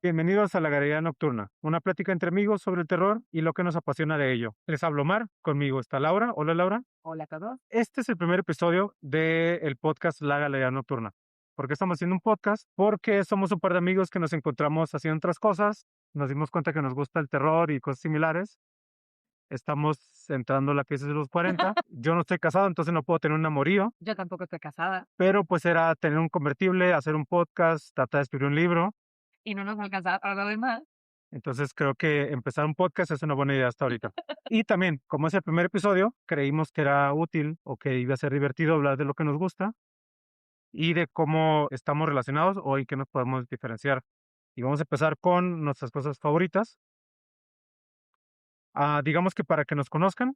Bienvenidos a la Galería Nocturna, una plática entre amigos sobre el terror y lo que nos apasiona de ello. Les hablo Omar, conmigo está Laura. Hola Laura. Hola a todos. Este es el primer episodio del podcast La Galería Nocturna. ¿Por qué estamos haciendo un podcast? Porque somos un par de amigos que nos encontramos haciendo otras cosas, nos dimos cuenta que nos gusta el terror y cosas similares. Estamos entrando a la crisis de los 40. Yo no estoy casado, entonces no puedo tener un amorío, Yo tampoco estoy casada pero pues era tener un convertible, hacer un podcast, tratar de escribir un libro. y no nos alcanza para lo demás. Entonces creo que empezar un podcast es una buena idea hasta ahorita. Y también, como es el primer episodio, creímos que era útil o que iba a ser divertido hablar de lo que nos gusta y de cómo estamos relacionados o en qué nos podemos diferenciar. Y vamos a empezar con nuestras cosas favoritas. Digamos que para que nos conozcan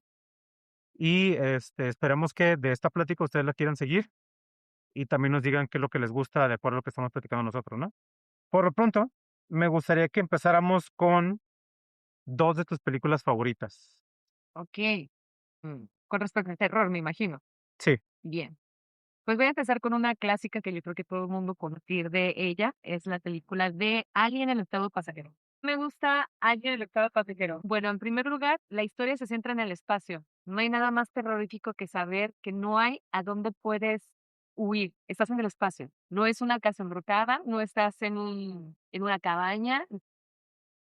y esperemos que de esta plática ustedes la quieran seguir y también nos digan qué es lo que les gusta de acuerdo a lo que estamos platicando nosotros, ¿no? Por lo pronto, me gustaría que empezáramos con dos de tus películas favoritas. Okey. Con respecto al terror, me imagino. Sí, Bien. Pues voy a empezar con una clásica que yo creo que todo el mundo conoce de ella, es la película de Alien: El octavo pasajero. Me gusta Alien: El octavo pasajero. Bueno, en primer lugar, la historia se centra en el espacio. No hay nada más terrorífico que saber que no hay a dónde puedes huir. Estás en el espacio. No es una casa embrujada, no estás en una cabaña,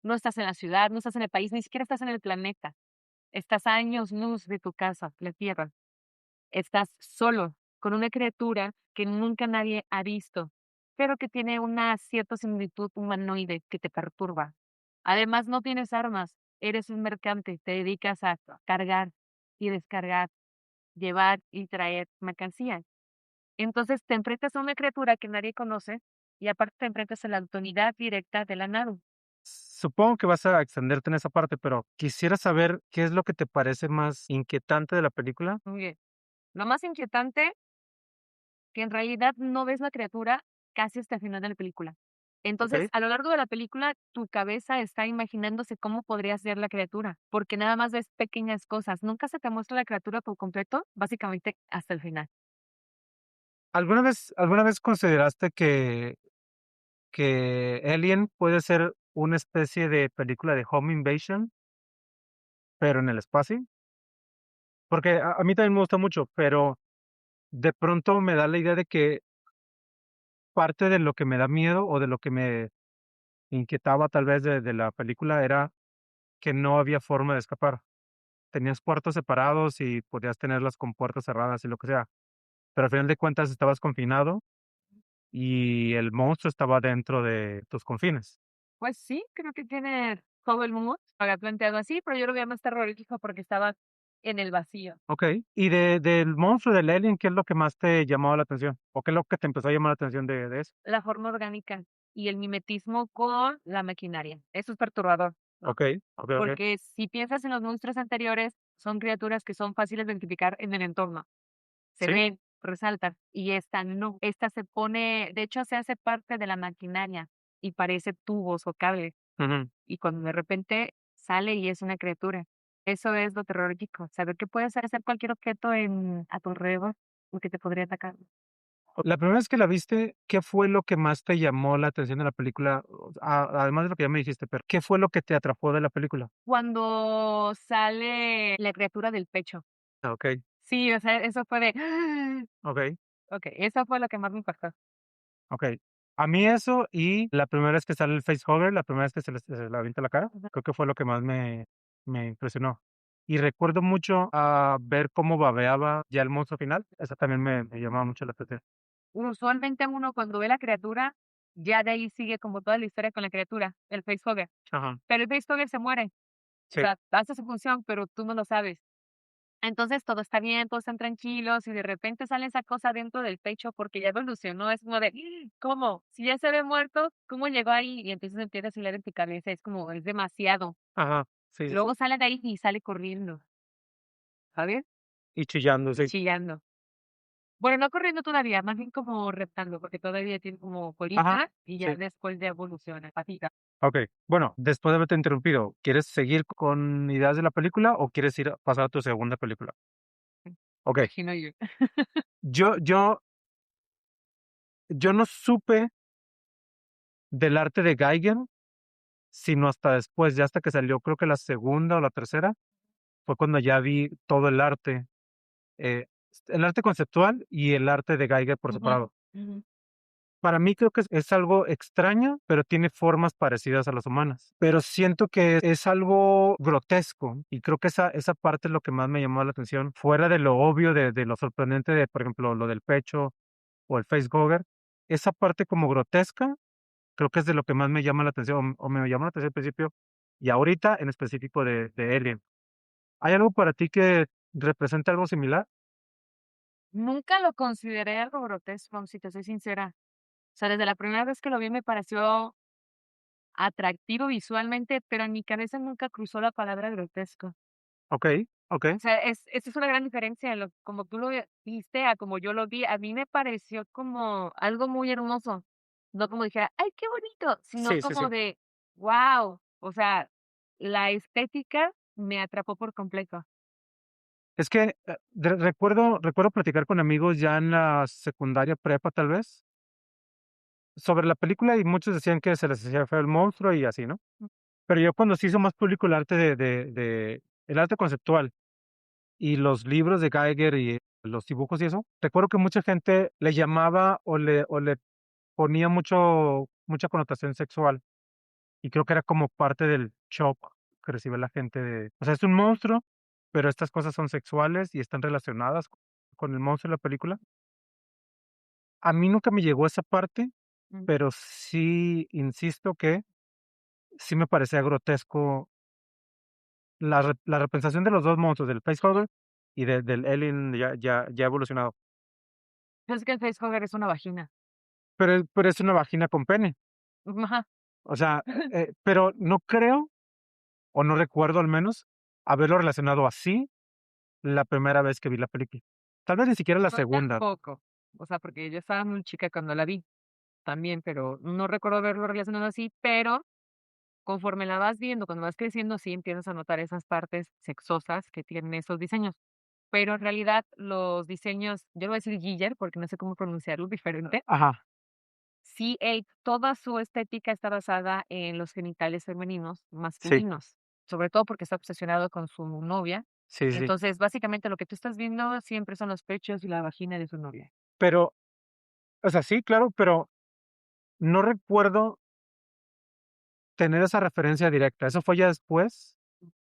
no estás en la ciudad, no estás en el país, ni siquiera estás en el planeta. Estás a años luz de tu casa, la Tierra. Estás solo con una criatura que nunca nadie ha visto, pero que tiene una cierta similitud humanoide que te perturba. Además, no tienes armas, eres un mercante, te dedicas a cargar y descargar, llevar y traer mercancía. Entonces te enfrentas a una criatura que nadie conoce y aparte te enfrentas a la autoridad directa de la nave. supongo que vas a extenderte en esa parte, pero quisiera saber qué es lo que te parece más inquietante de la película. Muy bien. Lo más inquietante, que en realidad no ves la criatura casi hasta el final de la película. Entonces, ¿Ok? a lo largo de la película, tu cabeza está imaginándose cómo podría ser la criatura, porque nada más ves pequeñas cosas. Nunca se te muestra la criatura por completo, básicamente hasta el final. ¿Alguna vez consideraste que Alien puede ser una especie de película de Home Invasion, pero en el espacio? Porque a mí también me gusta mucho, pero de pronto me da la idea de que parte de lo que me da miedo o de lo que me inquietaba tal vez de la película era que no había forma de escapar. Tenías cuartos separados y podías tenerlas con puertas cerradas y lo que sea, pero al final de cuentas estabas confinado y el monstruo estaba dentro de tus confines. Pues sí, creo que tiene todo el mundo, haga planteado así, pero yo lo veía más terrorífico porque estaba en el vacío. Okey. Y del monstruo, del alien, ¿qué es lo que más te llamaba la atención? ¿O qué es lo que te empezó a llamar la atención de eso? La forma orgánica y el mimetismo con la maquinaria. Eso es perturbador, ¿no? Okey, okey. Porque si piensas en los monstruos anteriores, son criaturas que son fáciles de identificar en el entorno. Se Sí, ven, resaltan, y esta no. Esta se pone, de hecho, se hace parte de la maquinaria y parece tubos o cables. ujú. Y cuando de repente sale y es una criatura. Eso es lo terrorífico, saber que puede ser cualquier objeto a tu alrededor o que te podría atacar. La primera vez que la viste, ¿qué fue lo que más te llamó la atención de la película? Además de lo que ya me dijiste, pero, ¿qué fue lo que te atrapó de la película? Cuando sale la criatura del pecho. Okey, Sí, o sea, eso fue de okey, okey, eso fue lo que más me impactó. okey. A mí eso y la primera vez que sale el facehugger, la primera vez que se le avienta la cara, Ujú. creo que fue lo que más me impresionó. Y recuerdo mucho, ver cómo babeaba ya el monstruo final, eso también me llamaba mucho la atención. Usualmente uno cuando ve la criatura, ya de ahí sigue como toda la historia con la criatura, el facehugger. Ajá, Pero el facehugger se muere, o sí, sea, hace su función, pero tú no lo sabes. Entonces todo está bien, todos están tranquilos y de repente sale esa cosa dentro del pecho porque ya evolucionó, es como de, ¿cómo? Si ya se ve muerto, ¿cómo llegó ahí? Y entonces empieza a girar en tu cabeza, es como, es demasiado. ajá, sí, sí, sí. Luego sale de ahí y sale corriendo, ¿sabes? Y chillando, Y sí. chillando. Bueno, no corriendo todavía, más bien como reptando, porque todavía tiene como Ajá, colita y ya sí. después ya evoluciona, patita. Okey. Bueno, después de haberte interrumpido, ¿quieres seguir con ideas de la película o quieres ir a pasar a tu segunda película? Okey. Imagino yo. Yo yo yo no supe del arte de Giger sino hasta después, ya hasta que salió, creo que la segunda o la tercera, fue cuando ya vi todo el arte conceptual y el arte de Geiger por Ujú, separado. ujú. Para mí creo que es algo extraño, pero tiene formas parecidas a las humanas. Pero siento que es algo grotesco y creo que esa parte es lo que más me llamó la atención, fuera de lo obvio, de lo sorprendente de, por ejemplo, lo del pecho o el face gogger. Esa parte como grotesca, creo que es de lo que más me llama la atención, o me llamó la atención al principio, y ahorita en específico de Alien. ¿Hay algo para ti que represente algo similar? Nunca lo consideré algo grotesco, si te soy sincera. O sea, desde la primera vez que lo vi me pareció atractivo visualmente, pero en mi cabeza nunca cruzó la palabra grotesco. Okey, okey. O sea, esa es una gran diferencia, lo como tú lo viste a como yo lo vi. A mí me pareció como algo muy hermoso, no como dijera: "Ay, qué bonito", sino Sí, sí, sí. como de: "Guau". O sea, la estética me atrapó por completo. Es que, recuerdo platicar con amigos ya en la secundaria, prepa, tal vez, sobre la película, y muchos decían que se les hacía feo el monstruo y así, ¿no? Pero yo cuando se hizo más público el arte de el arte conceptual y los libros de Geiger y los dibujos y eso, recuerdo que mucha gente le llamaba o le ponía mucha connotación sexual, y creo que era como parte del shock que recibe la gente de, o sea, es un monstruo, pero estas cosas son sexuales y están relacionadas con el monstruo de la película. A mí nunca me llegó esa parte, Mm. pero sí insisto que sí me parecía grotesco la representación de los 2 monstruos, del facehugger y del alien ya evolucionado. Es que el facehugger es una vagina. Pero es una vagina con pene. Ajá. O sea, pero no creo, o no recuerdo al menos, haberlo relacionado así la primera vez que vi la película. Tal vez ni siquiera la Yo segunda. tampoco. O sea, porque yo estaba muy chica cuando la vi también, pero no recuerdo haberlo relacionado así, pero conforme la vas viendo, cuando vas creciendo, sí empiezas a notar esas partes sexosas que tienen esos diseños. Pero en realidad los diseños, yo le voy a decir Giger porque no sé cómo pronunciarlo diferente. Ajá, Sí, toda su estética está basada en los genitales femeninos sí, masculinos, sobre todo porque está obsesionado con su novia. sí, sí. Entonces, básicamente lo que tú estás viendo siempre son los pechos y la vagina de su novia. Pero, o sea, sí, claro, pero no recuerdo tener esa referencia directa. Eso fue ya después.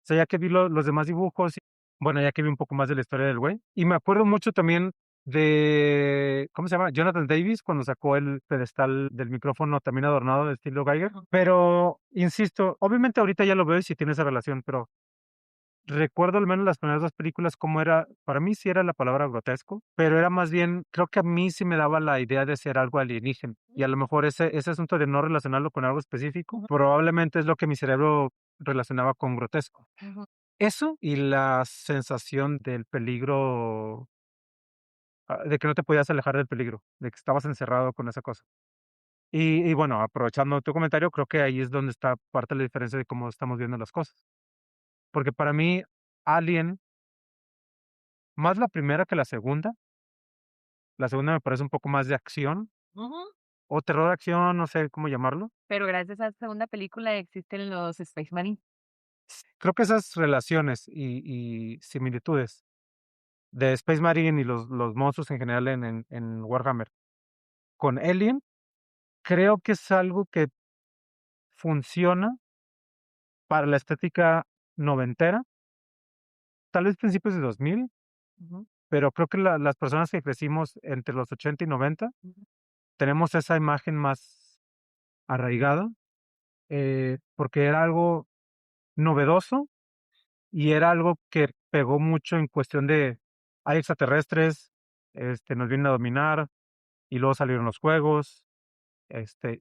O sea, ya que vi los demás dibujos, bueno, ya que vi un poco más de la historia del güey. Y me acuerdo mucho también de, ¿cómo se llama? Jonathan Davis, cuando sacó el pedestal del micrófono también adornado de estilo Geiger. Ujú, Pero, insisto, obviamente ahorita ya lo veo y sí tiene esa relación, pero recuerdo al menos las primeras 2 películas cómo era, para mí sí era la palabra grotesco, pero era más bien, creo que a mí sí me daba la idea de ser algo alienígena, y a lo mejor ese asunto de no relacionarlo con algo específico, ujú, probablemente es lo que mi cerebro relacionaba con grotesco. ujú. Eso y la sensación del peligro, de que no te podías alejar del peligro, de que estabas encerrado con esa cosa. Y bueno, aprovechando tu comentario, creo que ahí es donde está parte de la diferencia de cómo estamos viendo las cosas. Porque para mí, Alien, más la primera que la segunda me parece un poco más de acción, Ujú. o terror acción, no sé cómo llamarlo. Pero gracias a esa segunda película existen los Space Marine. Creo que esas relaciones y similitudes de Space Marine y los monstruos en general en Warhammer con Alien, creo que es algo que funciona para la estética noventera, tal vez principios de 2000, Ujú, pero creo que las personas que crecimos entre los 80 y 90 ujú, tenemos esa imagen más arraigada, porque era algo novedoso y era algo que pegó mucho en cuestión de hay extraterrestres, nos vienen a dominar, y luego salieron los juegos,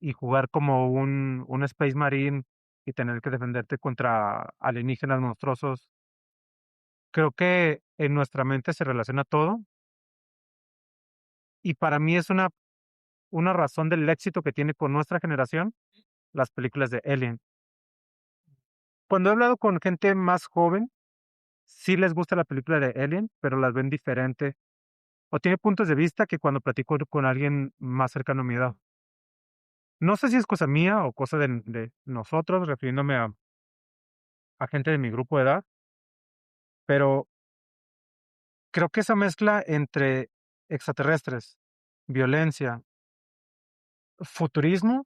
y jugar como un Space Marine y tener que defenderte contra alienígenas monstruosos. Creo que en nuestra mente se relaciona todo, y para mí es una razón del éxito que tiene con nuestra generación las películas de Alien. Cuando he hablado con gente más joven, sí les gusta la película de Alien, pero las ven diferente, o tiene puntos de vista que cuando platico con alguien más cercano a mi edad. No sé si es cosa mía o cosa de nosotros, refiriéndome a gente de mi grupo de edad, pero creo que esa mezcla entre extraterrestres, violencia, futurismo,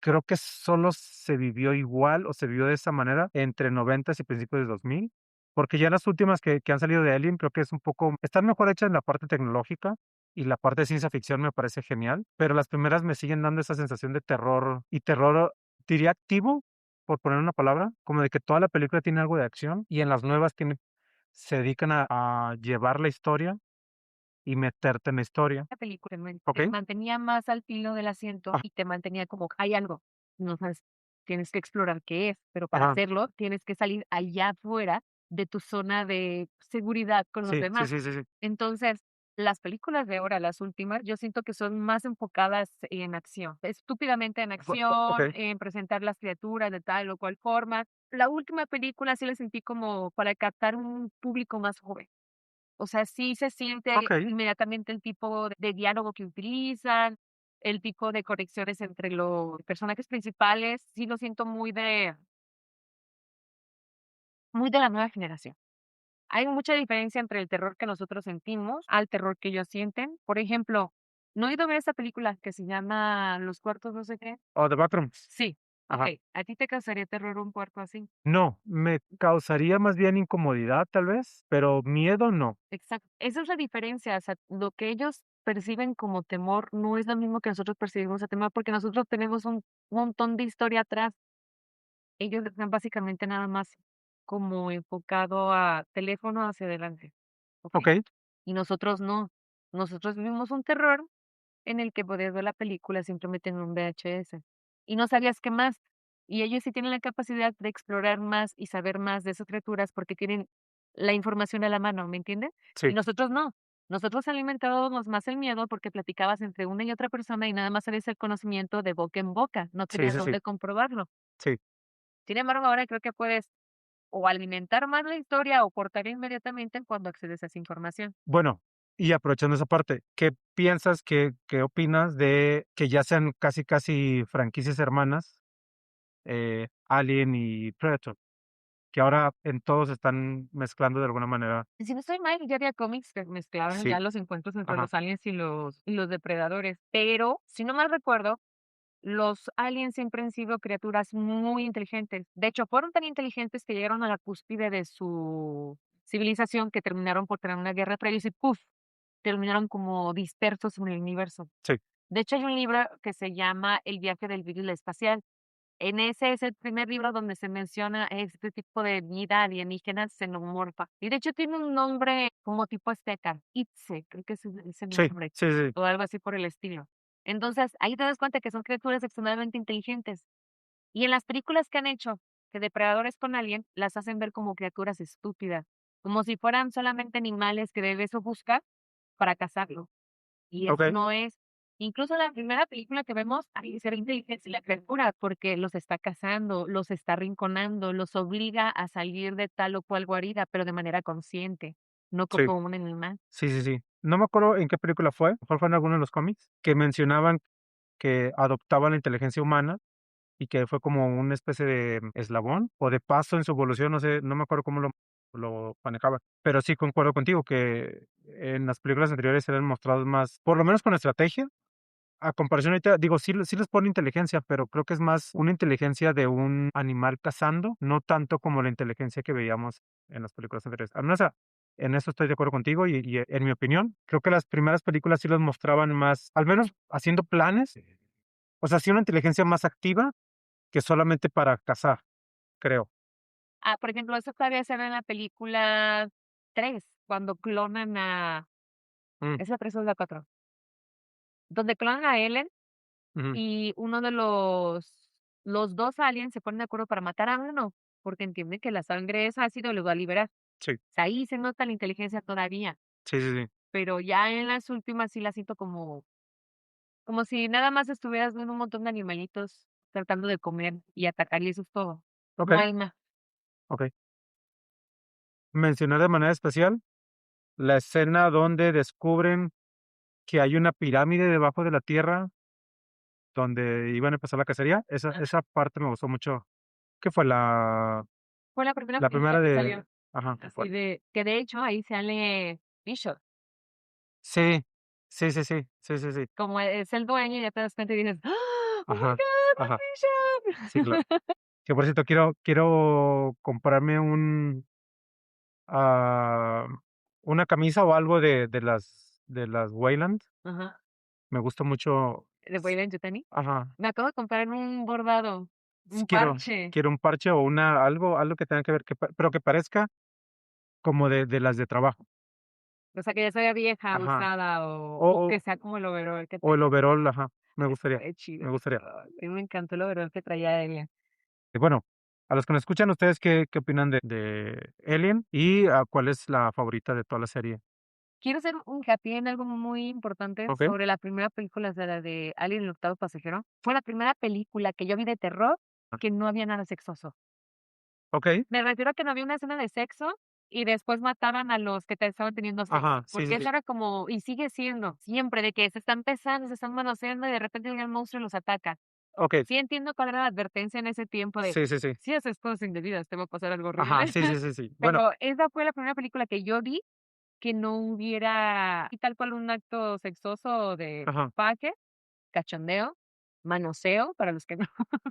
creo que solo se vivió igual o se vivió de esa manera entre noventas y principios de 2000, porque ya las últimas que han salido de Alien creo que es un poco están mejor hechas en la parte tecnológica y la parte de ciencia ficción me parece genial, pero las primeras me siguen dando esa sensación de terror y terror, diría activo, por poner una palabra, como de que toda la película tiene algo de acción y en las nuevas se dedican a llevar la historia y meterte en la historia. La película te ¿Okey? mantenía más al filo del asiento Ah, y te mantenía como, hay algo, no sabes, tienes que explorar qué es, pero para ajá. hacerlo tienes que salir allá afuera de tu zona de seguridad con los Sí, sí, demás. sí, sí, sí. Entonces, las películas de ahora, las últimas, yo siento que son más enfocadas en acción, estúpidamente en acción, Okey, en presentar las criaturas de tal o cual forma. La última película sí la sentí como para captar un público más joven. O sea, sí se siente okey, inmediatamente el tipo de diálogo que utilizan, el tipo de conexiones entre los personajes principales, sí lo siento muy de la nueva generación. Hay mucha diferencia entre el terror que nosotros sentimos al terror que ellos sienten. Por ejemplo, ¿no he ido a ver esta película que se llama Los cuartos no sé qué? o The Backrooms. Sí, Ajá. okey, ¿a ti te causaría terror un cuarto así? No, me causaría más bien incomodidad, tal vez, pero miedo no. Exacto, esa es la diferencia, o sea, lo que ellos perciben como temor no es lo mismo que nosotros percibimos a temor, porque nosotros tenemos un montón de historia atrás. Ellos están básicamente nada más como enfocado a teléfono hacia adelante, ¿okey? Okey, Y nosotros no. Nosotros vivimos un terror en el que podías ver la película simplemente en un VHS, y no sabías qué más. Y ellos sí tienen la capacidad de explorar más y saber más de esas criaturas porque tienen la información a la mano, ¿me entiendes? Y sí, nosotros no. Nosotros alimentábamos más el miedo porque platicabas entre una y otra persona y nada más había ese conocimiento de boca en boca, no sí, tenías sí, sí, dónde comprobarlo. sí. Sin embargo, ahora creo que puedes o alimentar más la historia o cortar inmediatamente cuando accedes a esa información. Bueno, y aprovechando esa parte, ¿qué piensas, qué opinas de que ya sean casi, casi franquicias hermanas, Alien y Predator? Que ahora en todos se están mezclando de alguna manera. Y si no estoy mal, ya había cómics que mezclaban Sí, ya los encuentros entre ajá, los aliens y los depredadores, pero, si no mal recuerdo, los aliens siempre han sido criaturas muy inteligentes. De hecho, fueron tan inteligentes que llegaron a la cúspide de su civilización que terminaron por tener una guerra entre ellos y ¡puf! Terminaron como dispersos en el universo. sí, De hecho, hay un libro que se llama El viaje del virus espacial. En ese es el primer libro donde se menciona este tipo de vida alienígena xenomorfa. Y de hecho tiene un nombre como tipo azteca, Itze, creo que es el sí, nombre, sí, sí, o algo así por el estilo. Entonces, ahí te das cuenta que son criaturas extremadamente inteligentes. Y en las películas que han hecho de depredadores con alien, las hacen ver como criaturas estúpidas, como si fueran solamente animales que debes o buscar para cazarlo. Y eso okey, no es. Incluso la primera película que vemos, ahí se ve inteligencia la criatura, porque los está cazando, los está arrinconando, los obliga a salir de tal o cual guarida, pero de manera consciente, no sí, como un animal. sí, sí, sí. No me acuerdo en qué película fue, a lo mejor fue en alguno de los cómics, que mencionaban que adoptaban la inteligencia humana y que fue como una especie de eslabón o de paso en su evolución, no sé, no me acuerdo cómo lo manejaba. Pero sí concuerdo contigo que en las películas anteriores eran mostrados más, por lo menos con estrategia, a comparación ahorita, digo, sí les pone inteligencia, pero creo que es más una inteligencia de un animal cazando, no tanto como la inteligencia que veíamos en las películas anteriores. Al menos, en eso estoy de acuerdo contigo y en mi opinión, creo que las primeras películas sí los mostraban más, al menos haciendo planes, o sea, sí una inteligencia más activa que solamente para cazar, creo. Ah, por ejemplo, eso todavía se ve en la película 3 cuando clonan a Mm, ¿es la 3 o la 4? Donde clonan a Ellen ujú, y uno de los 2 aliens se ponen de acuerdo para matar a uno, porque entienden que la sangre es ácido y lo va a liberar. sí, Sea, ahí se nota la inteligencia todavía, sí, sí, sí. pero ya en las últimas sí la siento como si nada más estuvieras viendo un montón de animalitos tratando de comer y atacar, y eso es todo. No Okey, hay más. okey. Mencionar de manera especial la escena donde descubren que hay una pirámide debajo de la tierra donde iban a empezar la cacería. Esa parte me gustó mucho. ¿Qué fue Fue la primera la película primera que de? salió, Ajá, así ¿cuál? de que de hecho ahí sale Bishop, Sí, sí, sí, sí, sí, sí, sí. como es el dueño y ya te das cuenta y dices: "¡Ah! ¡Oh my Ajá, God, ajá. es Sí, claro. Bishop!". Que por cierto, quiero comprarme ah, una camisa o algo de las Wayland. Ajá, Me gusta mucho. de Weyland Yutani. Ajá. Me acabo de comprar un bordado, Sí un quiero parche, quiero un parche o algo que tenga que ver, pero que parezca como de las de trabajo. o sea, que ya se vea vieja, Ajá. usada O o que o sea como el overol que o el traía. overol, ajá, me Eso gustaría, fue chido. me gustaría. Ay, a mí me encantó el overol que traía ella. Y bueno, a los que nos escuchan, ¿ustedes qué opinan de Alien? Y, ¿cuál es la favorita de toda la serie? Quiero hacer un hincapié en algo muy importante Okey, sobre la primera película, de la de Alien, el octavo pasajero. Fue la primera película que yo vi de terror que no había nada sexoso. okey, Me refiero a que no había una escena de sexo y después mataban a los que te estaban teniendo sexo, ajá, sí, sí, porque sí, eso era como y sigue siendo siempre de que se están besando, se están manoseando y de repente llega el monstruo y los ataca. okey, Sí entiendo cuál era la advertencia en ese tiempo de, sí, sí, sí, si haces cosas indebidas, te va a pasar algo ajá, horrible. sí, sí, sí, sí. Bueno, Pero esa fue la primera película que yo vi que no hubiera y tal cual un acto sexoso de ajá, paje, cachondeo, manoseo, para los que no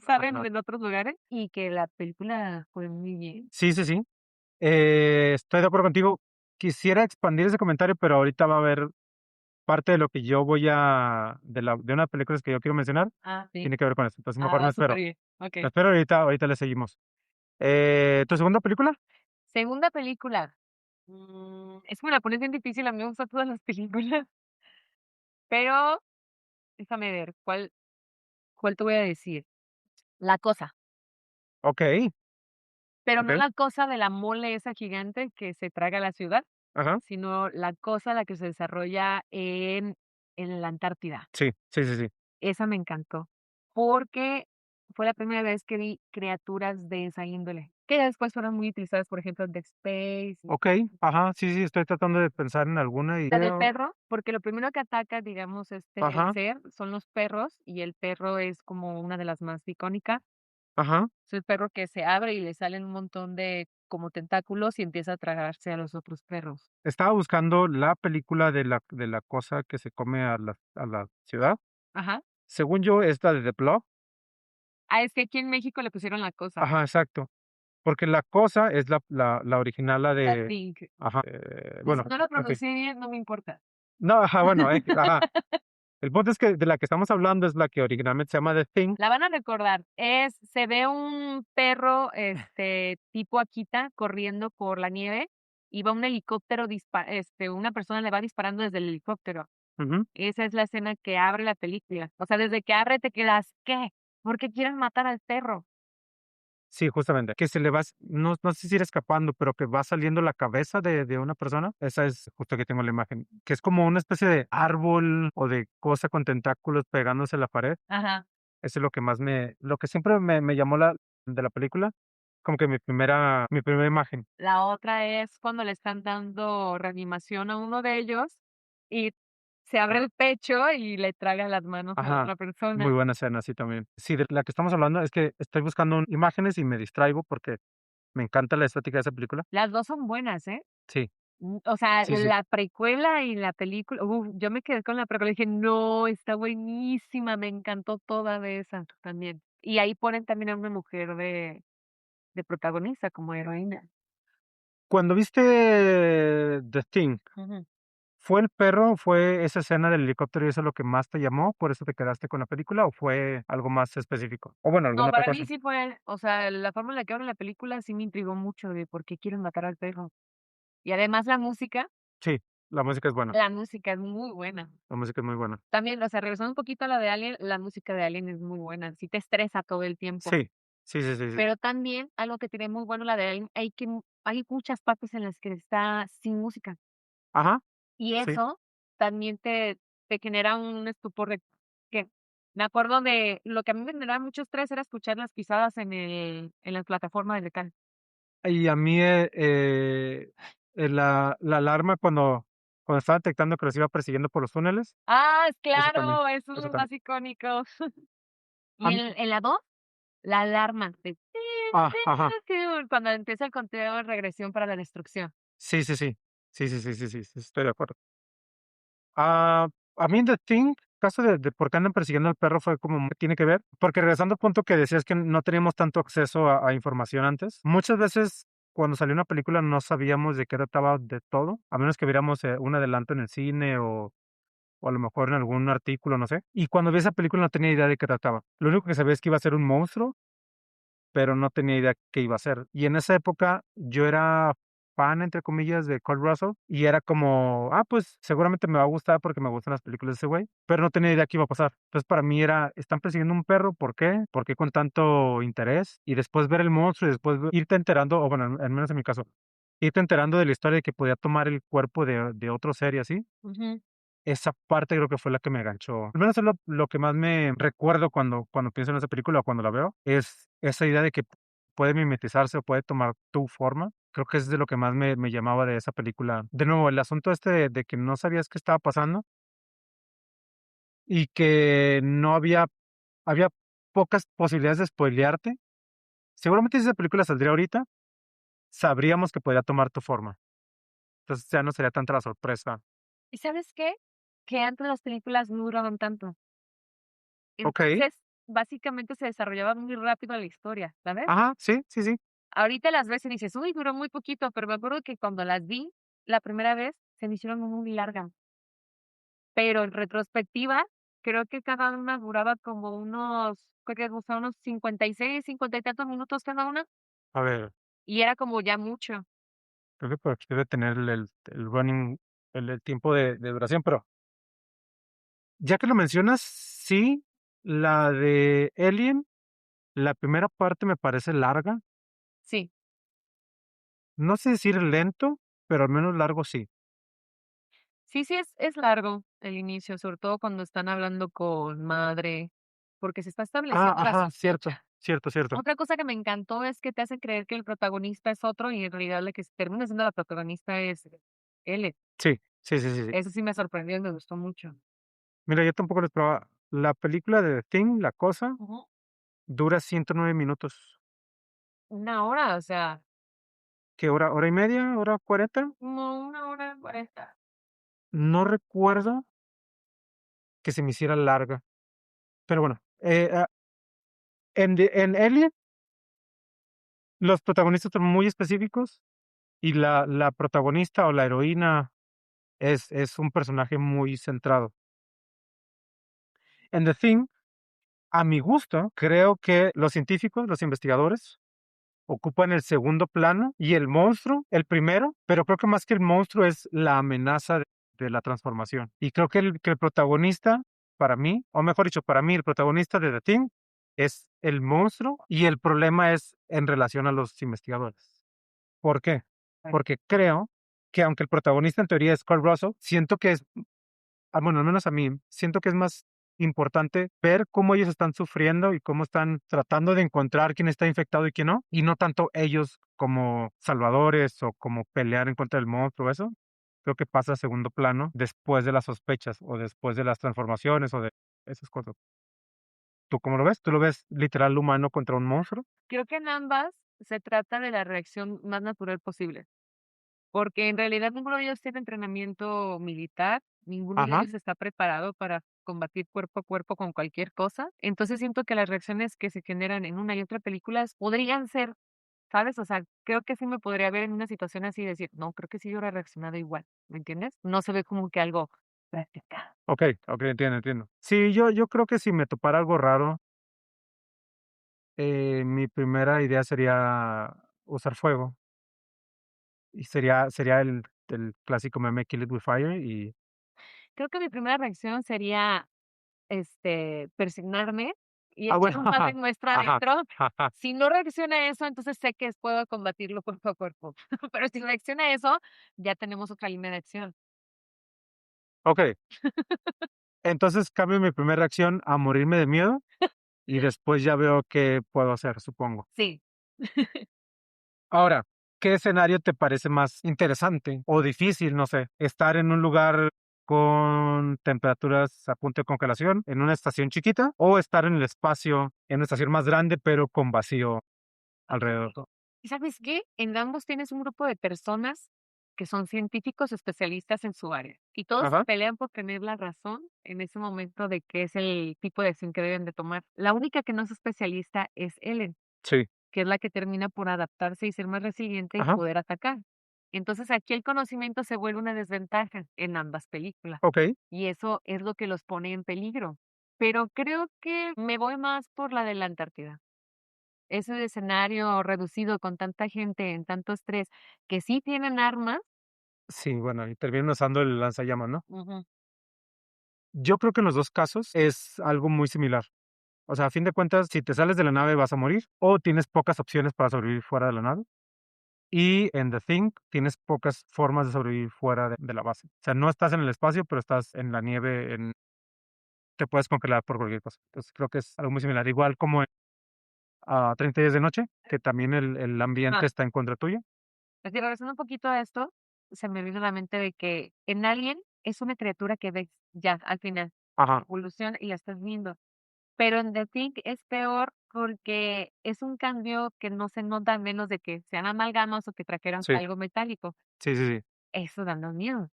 saben ajá. en otros lugares, y que la película fue muy bien. Sí, sí, sí, estoy de acuerdo contigo. Quisiera expandir ese comentario, pero ahorita va a haber parte de lo que yo voy a de una película que yo quiero mencionar, Ah, sí. tiene que ver con eso. Entonces, Ah, mejor me va espero. superbién. Me Okey. espero ahorita le seguimos. ¿Tu segunda película? Segunda película, es que me la pones bien difícil, a mí me gustan todas las películas, pero déjame ver, ¿cuál te voy a decir? La Cosa, Okey, pero no okey, la cosa de la mole esa gigante que se traga la ciudad, ajá. sino la cosa, la que se desarrolla en la Antártida. Sí, sí, sí, sí. Esa me encantó, porque fue la primera vez que vi criaturas de esa índole, que ya después fueron muy utilizadas, por ejemplo, en Dead Space. Okey, ajá, sí, sí, estoy tratando de pensar en alguna y La del creo perro, porque lo primero que ataca, digamos, este ajá, ser son los perros, y el perro es como una de las más icónicas. ajá. Es el perro que se abre y le salen un montón de como tentáculos y empieza a tragarse a los otros perros. Estaba buscando la película de la cosa que se come a la ciudad. Ajá. Según yo, es la de The Blob. Ah, es que aquí en México le pusieron La Cosa, Ajá, exacto. Porque la cosa es la original, la la de Thing. ajá, Y si bueno, no lo en fin. pronuncié bien, no me importa. No, ajá, bueno, ajá. El punto es que de la que estamos hablando es la que originalmente se llama The Thing. La van a recordar. Se ve un perro, tipo Akita corriendo por la nieve y va un helicóptero una persona le va disparando desde el helicóptero. Ujú. Esa es la escena que abre la película. O sea, desde que abre te quedas, ¿qué? ¿Por qué quieren matar al perro? Sí, justamente, que se le va no sé si ir escapando, pero que va saliendo la cabeza de una persona. Esa es justo que tengo la imagen, que es como una especie de árbol o de cosa con tentáculos pegándose a la pared. Ajá. Eso es lo que siempre me llamó la de la película, como que mi primera imagen. La otra es cuando le están dando reanimación a uno de ellos y se abre el pecho y le traga las manos a la Ajá, otra muy persona. buena escena, sí, también. Sí, de la que estamos hablando es que estoy buscando imágenes y me distraigo porque me encanta la estética de esa película. Las 2 son buenas, ¿eh? Sí, O sea, sí, sí. la precuela y la película, yo me quedé con la precuela, dije: "No, está buenísima", me encantó toda de esa también. Y ahí ponen también a una mujer de protagonista como heroína. Cuando viste The Thing, Ujú. ¿fue el perro, fue esa escena del helicóptero y eso lo que más te llamó, por eso te quedaste con la película, o fue algo más específico? O bueno, No, alguna otra para mí cosa. sí fue, o sea, la forma en la que abre la película sí me intrigó mucho de por qué quieren matar al perro. Y además Sí, la música es buena, la música es muy buena. la música es muy buena. También, o sea, regresando un poquito a la de Alien, la música de Alien es muy buena, sí te estresa todo el tiempo. Sí, sí, sí, sí, sí. Pero también algo que tiene muy bueno la de Alien, hay muchas partes en las que está sin música, Ajá, y sí. eso también te genera un estupor de que me acuerdo de lo que a mí me generaba mucho estrés era escuchar las pisadas en la plataforma del metal. Y a mí, la alarma cuando estaba detectando que los iba persiguiendo por los túneles, Ah, eso también, claro, es uno de eso los también. más icónicos. Y en la 2, la alarma de Ajá. cuando empieza el conteo de regresión para la destrucción. Sí, sí, sí. Sí, sí, sí, sí, sí, sí, estoy de acuerdo. Ah, a mí en The Thing, caso de por qué andan persiguiendo al perro fue como tiene que ver, porque regresando al punto que decías que no teníamos tanto acceso a información antes, muchas veces cuando salió una película no sabíamos de qué trataba de todo, a menos que viéramos un adelanto en el cine o a lo mejor en algún artículo, no sé. Y cuando vi esa película no tenía idea de qué trataba. Lo único que sabía es que iba a ser un monstruo, pero no tenía idea qué iba a ser. Y en esa época yo era fan, entre comillas, de Kurt Russell y era como, pues seguramente me va a gustar porque me gustan las películas de ese güey, pero no tenía idea qué iba a pasar. Entonces para mí era, están persiguiendo un perro, ¿por qué? ¿Por qué con tanto interés? Y después ver el monstruo y después irte enterando, o bueno, al menos en mi caso, irte enterando de la historia de que podía tomar el cuerpo de otro ser y así. Ujú. Esa parte creo que fue la que me enganchó. Al menos es lo que más me recuerdo cuando pienso en esa película o cuando la veo, es esa idea de que puede mimetizarse o puede tomar tu forma. Creo que es de lo que más me llamaba de esa película. De nuevo, el asunto este de que no sabías qué estaba pasando y que no había pocas posibilidades de spoilearte. Seguramente si esa película saldría ahorita, sabríamos que podría tomar tu forma. Entonces ya no sería tanta la sorpresa. ¿Y sabes qué? Que antes las películas no duraban tanto. Okey. Entonces, básicamente se desarrollaba muy rápido la historia, ¿sabes? Ajá, sí, sí, sí. Ahorita las ves y dices: "Uy, duró muy poquito", pero me acuerdo que cuando las vi la primera vez se me hicieron muy largas, pero en retrospectiva, creo que cada una duraba como unos, ¿qué te gusta? Unos 56, 50 y tantos minutos cada una, A ver. y era como ya mucho. Creo que por aquí debe tener el running, el tiempo de duración, pero ya que lo mencionas, sí, la de Alien, la primera parte me parece larga. Sí. No sé decir lento, pero al menos largo sí. Sí, sí, es largo el inicio, sobre todo cuando están hablando con madre, porque se está estableciendo la Ajá, cierto, sospecha. cierto, cierto. Otra cosa que me encantó es que te hacen creer que el protagonista es otro y en realidad la que termina siendo la protagonista es él. Sí, sí, sí, sí, sí. Eso sí me sorprendió y me gustó mucho. Mira, yo tampoco lo esperaba. La película de The Thing, La Cosa, Ujú. dura 109 minutos. Una hora, o sea, ¿Qué hora? ¿Hora y media? ¿Hora 40? como 1 hora 40. No recuerdo que se me hiciera larga, pero bueno, en Alien los protagonistas son muy específicos y la protagonista o la heroína es un personaje muy centrado. En The Thing, a mi gusto, creo que los científicos, los investigadores, ocupan el segundo plano y el monstruo el primero, pero creo que más que el monstruo es la amenaza de la transformación. Y creo que el protagonista, para mí, o mejor dicho, para mí, el protagonista de The Thing es el monstruo y el problema es en relación a los investigadores. ¿Por qué? Porque creo que aunque el protagonista en teoría es Kurt Russell, siento que es, bueno, al menos a mí, siento que es más importante ver cómo ellos están sufriendo y cómo están tratando de encontrar quién está infectado y quién no, y no tanto ellos como salvadores o como pelear en contra del monstruo, eso. Creo que pasa a segundo plano después de las sospechas o después de las transformaciones o de esas cosas. ¿Tú cómo lo ves? ¿Tú lo ves literal humano contra un monstruo? Creo que en ambas se trata de la reacción más natural posible, porque en realidad ninguno de ellos tiene entrenamiento militar, ninguno de Ajá, ellos está preparado para combatir cuerpo a cuerpo con cualquier cosa. Entonces siento que las reacciones que se generan en una y otra películas podrían ser, ¿sabes? O sea, creo que sí me podría ver en una situación así y decir, no, creo que sí yo hubiera reaccionado igual, ¿me entiendes? No se ve como que algo práctica. okey, okey, entiendo, entiendo. Sí, yo creo que si me topara algo raro, mi primera idea sería usar fuego, y sería el clásico meme Kill It With Fire y Creo que mi primera reacción sería, persignarme y bueno, echar un Padre Nuestro ajá, adentro. ajá, Si no reacciona a eso, entonces sé que puedo combatirlo cuerpo a cuerpo. Pero si reacciona a eso, ya tenemos otra línea de acción. okey. Entonces, cambio mi primera reacción a morirme de miedo, y después ya veo qué puedo hacer, supongo. Sí. Ahora, ¿qué escenario te parece más interesante o difícil? No sé, estar en un lugar con temperaturas a punto de congelación en una estación chiquita o estar en el espacio en una estación más grande, pero con vacío alrededor. ¿Y sabes qué? En ambos tienes un grupo de personas que son científicos especialistas en su área, y todos se Ajá, pelean por tener la razón en ese momento de qué es el tipo de acción que deben de tomar. La única que no es especialista es Ellen, sí, que es la que termina por adaptarse y ser más resiliente y ajá, poder atacar. Entonces, aquí el conocimiento se vuelve una desventaja en ambas películas, okey, y eso es lo que los pone en peligro. Pero creo que me voy más por la de la Antártida. Ese escenario reducido con tanta gente, en tanto estrés, que sí tienen armas. sí, bueno, y terminan usando el lanzallamas, ¿no? Ujú. Yo creo que en los 2 casos es algo muy similar. O sea, a fin de cuentas, si te sales de la nave vas a morir, o tienes pocas opciones para sobrevivir fuera de la nave. Y en The Thing tienes pocas formas de sobrevivir fuera de la base. O sea, no estás en el espacio, pero estás en la nieve, te puedes congelar por cualquier cosa. Entonces, creo que es algo muy similar. Igual como en 30 días de noche, que también el Ah, ambiente está en contra tuya. pues, regresando un poquito a esto, se me vino a la mente de que en Alien es una criatura que ves ya al final, Ajá, evoluciona y la estás viendo, pero en The Thing es peor porque es un cambio que no se nota a menos de que sean amalgamas o que trajeran sí, algo metálico. sí, sí, sí. Eso da más miedo,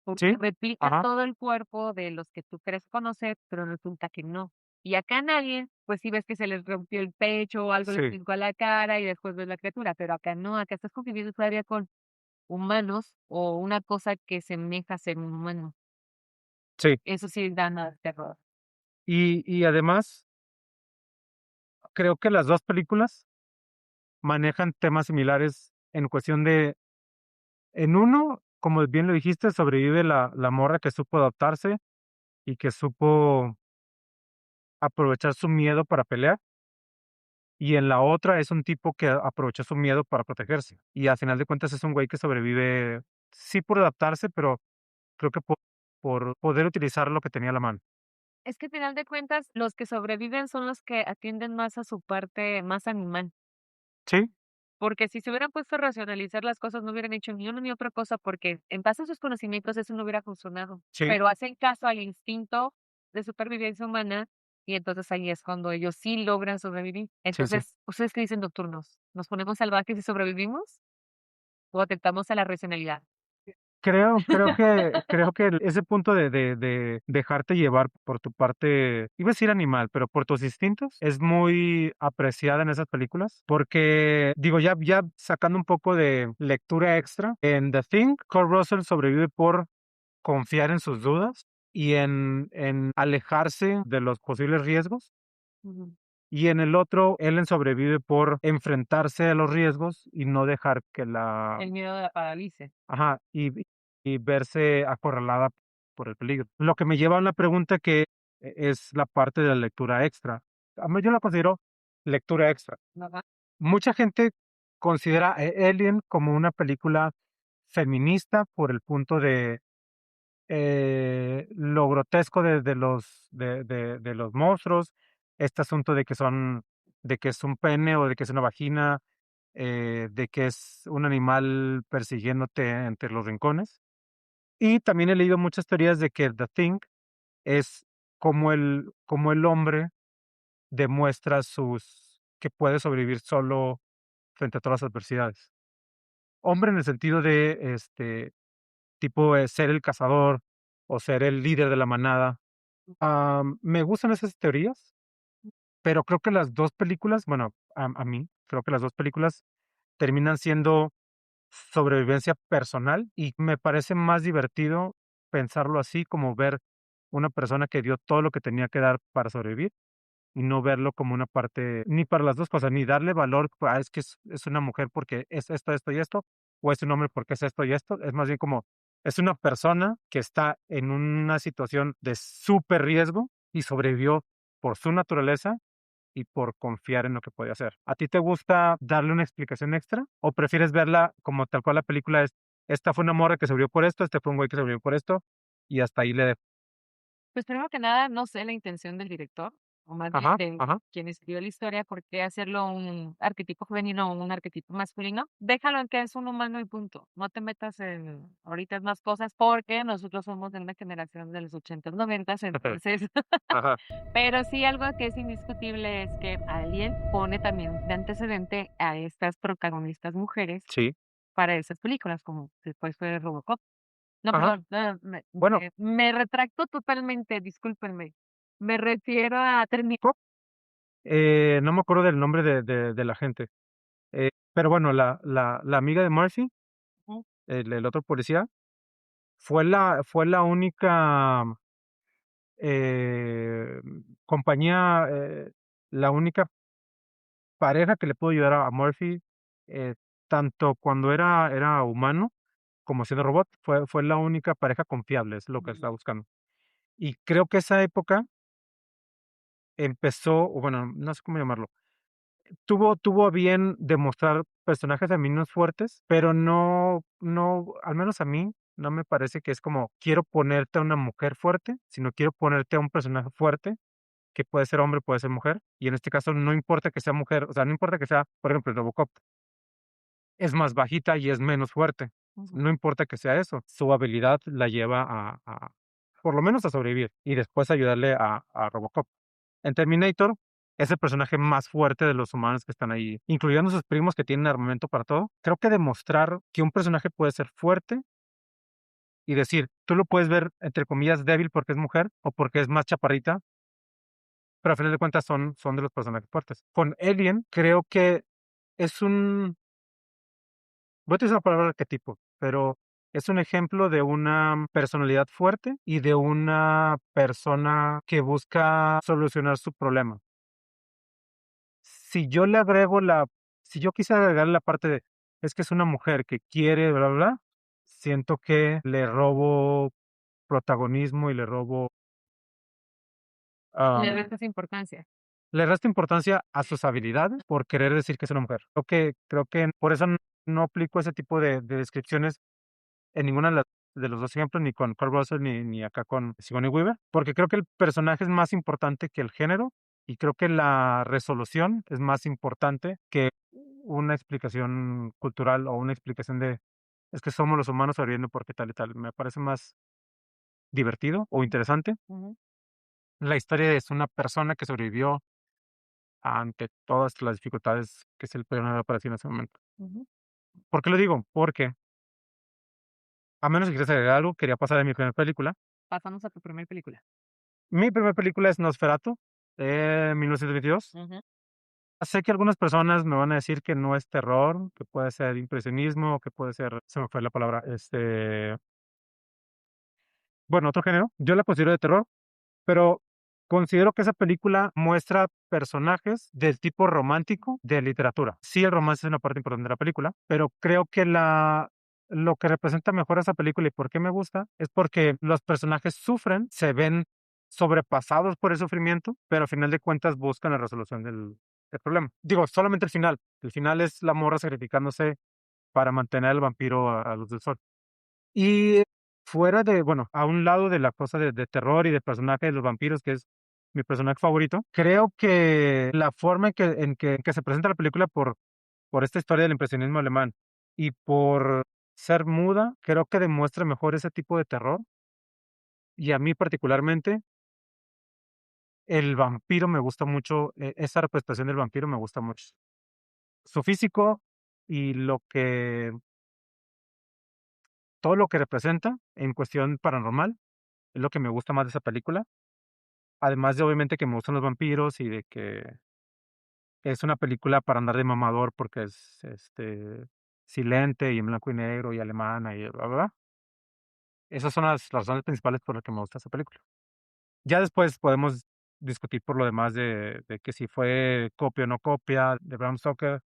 porque Sí, replica ajá, todo el cuerpo de los que tú crees conocer, pero resulta que no. Y acá en Alien, pues sí ves que se les rompió el pecho o algo les sí, picó a la cara y después ves la criatura, pero acá no, acá estás conviviendo todavía con humanos o una cosa que semeja ser un humano. sí. Eso sí da más terror. Y además, creo que las 2 películas manejan temas similares en cuestión de en uno, como bien lo dijiste, sobrevive la morra que supo adaptarse y que supo aprovechar su miedo para pelear, y en la otra es un tipo que aprovechó su miedo para protegerse. Y al final de cuentas es un güey que sobrevive, sí por adaptarse, pero creo que por poder utilizar lo que tenía a la mano. Es que al final de cuentas, los que sobreviven son los que atienden más a su parte más animal. Sí, Porque si se hubieran puesto a racionalizar las cosas, no hubieran hecho ni una ni otra cosa, porque en base a sus conocimientos eso no hubiera funcionado. sí, Pero hacen caso al instinto de supervivencia humana y entonces ahí es cuando ellos sí logran sobrevivir. sí, sí. Entonces, ¿ustedes qué dicen nocturnos? ¿Nos ponemos salvajes y sobrevivimos o atentamos a la racionalidad? Creo que ese punto de dejarte llevar por tu parte, iba a decir animal, pero por tus instintos, es muy apreciada en esas películas, porque, digo, ya sacando un poco de lectura extra, en The Thing, Kurt Russell sobrevive por confiar en sus dudas y en alejarse de los posibles riesgos, Ujú. y en el otro, Ellen sobrevive por enfrentarse a los riesgos y no dejar que la El miedo de la parálisis. ajá, y verse acorralada por el peligro. Lo que me lleva a una pregunta que es la parte de la lectura extra. A mí yo la considero lectura extra. Ajá. Mucha gente considera Alien como una película feminista por el punto de lo grotesco de los monstruos, este asunto de que es un pene o de que es una vagina, de que es un animal persiguiéndote entre los rincones. Y también he leído muchas teorías de que The Thing es como el hombre demuestra que puede sobrevivir solo frente a todas las adversidades. Hombre en el sentido de, tipo, ser el cazador o ser el líder de la manada. Me gustan esas teorías, pero creo que las 2 películas, bueno, a mí, creo que las 2 películas terminan siendo sobrevivencia personal, y me parece más divertido pensarlo así, como ver una persona que dio todo lo que tenía que dar para sobrevivir, y no verlo como una parte ni para las 2 cosas, ni darle valor, es que es una mujer porque es esto y esto, o es un hombre porque es esto y esto, es más bien como, es una persona que está en una situación de súper riesgo y sobrevivió por su naturaleza y por confiar en lo que podía hacer. ¿A ti te gusta darle una explicación extra o prefieres verla como tal cual la película es, esta fue una morra que sobrevivió por esto, este fue un güey que sobrevivió por esto y hasta ahí le dejo? Pues primero que nada, no sé la intención del director. o más bien Ajá, de ajá. quien escribió la historia, ¿por qué hacerlo un arquetipo femenino o un arquetipo masculino? Déjalo en que es un humano y punto. No te metas en ahorita más cosas, porque nosotros somos de una generación de los 80s, 90s, entonces Ajá, pero sí algo que es indiscutible es que Alien pone también de antecedente a estas protagonistas mujeres sí, para esas películas, como después fue Robocop. No, ajá. perdón, Bueno, me retracto totalmente, discúlpenme. Me refiero a Cop, no me acuerdo del nombre de la gente, pero bueno, la amiga de Murphy, el otro policía, fue la única, eh, compañía, la única pareja que le pudo ayudar a Murphy, eh, tanto cuando era humano como siendo robot, fue la única pareja confiable, es lo que estaba buscando. Y creo que esa época empezó, o bueno, no sé cómo llamarlo, tuvo a bien demostrar personajes femeninos fuertes, pero no, al menos a mí, no me parece que es como quiero ponerte a una mujer fuerte, sino quiero ponerte a un personaje fuerte, que puede ser hombre, puede ser mujer, y en este caso no importa que sea mujer, o sea, no importa que sea, por ejemplo, el Robocop, es más bajita y es menos fuerte. Ujú. No importa que sea eso, su habilidad la lleva por lo menos a sobrevivir y después ayudarle a Robocop. En Terminator es el personaje más fuerte de los humanos que están ahí, incluyendo sus primos que tienen armamento para todo. Creo que demostrar que un personaje puede ser fuerte y decir, tú lo puedes ver, entre comillas, débil porque es mujer o porque es más chaparrita, pero a final de cuentas son de los personajes fuertes. Con Alien, creo que es un, voy a utilizar la palabra arquetipo, pero es un ejemplo de una personalidad fuerte y de una persona que busca solucionar su problema. Si yo le agrego si yo quisiera agregar la parte de, es que es una mujer que quiere, bla, bla, bla, siento que le robo protagonismo y Le am, restas importancia. le resta importancia a sus habilidades por querer decir que es una mujer. Creo que por eso no aplico ese tipo de descripciones en ninguna de los 2 ejemplos, ni con Kurt Russell ni acá con Sigourney Weaver, porque creo que el personaje es más importante que el género, y creo que la resolución es más importante que una explicación cultural o una explicación de, es que somos los humanos sobreviviendo porque tal y tal. Me parece más divertido o interesante. Ujú, La historia es una persona que sobrevivió ante todas las dificultades que se le pudieron haber aparecido en ese momento. ujú. ¿Por qué lo digo? Porque, a menos que quieras agregar algo, quería pasar a mi primera película. Pasamos a tu primer película. Mi primera película es Nosferatu, de 1922. Ujú, Sé que algunas personas me van a decir que no es terror, que puede ser impresionismo, que puede ser, se me fue la palabra, bueno, otro género. Yo la considero de terror, pero considero que esa película muestra personajes del tipo romántico de literatura. Sí, el romance es una parte importante de la película, pero creo que lo que representa mejor esa película y por qué me gusta es porque los personajes sufren, se ven sobrepasados por el sufrimiento, pero al final de cuentas buscan la resolución del problema. Digo, solamente el final. El final es la morra sacrificándose para mantener al vampiro a luz del sol. Y fuera de, bueno, a un lado de la cosa de terror y de personaje de los vampiros, que es mi personaje favorito, creo que la forma en que se presenta la película por esta historia del impresionismo alemán y por ser muda, creo que demuestra mejor ese tipo de terror. Y a mí particularmente, el vampiro me gusta mucho, esa representación del vampiro me gusta mucho. Su físico y todo lo que representa en cuestión paranormal es lo que me gusta más de esa película. Además de, obviamente, que me gustan los vampiros y de que es una película para andar de mamador porque es, silente y en blanco y negro y alemana y bla, bla, bla. Esas son las razones principales por las que me gusta esa película. Ya después podemos discutir por lo demás de que si fue copia o no copia de Bram Stoker,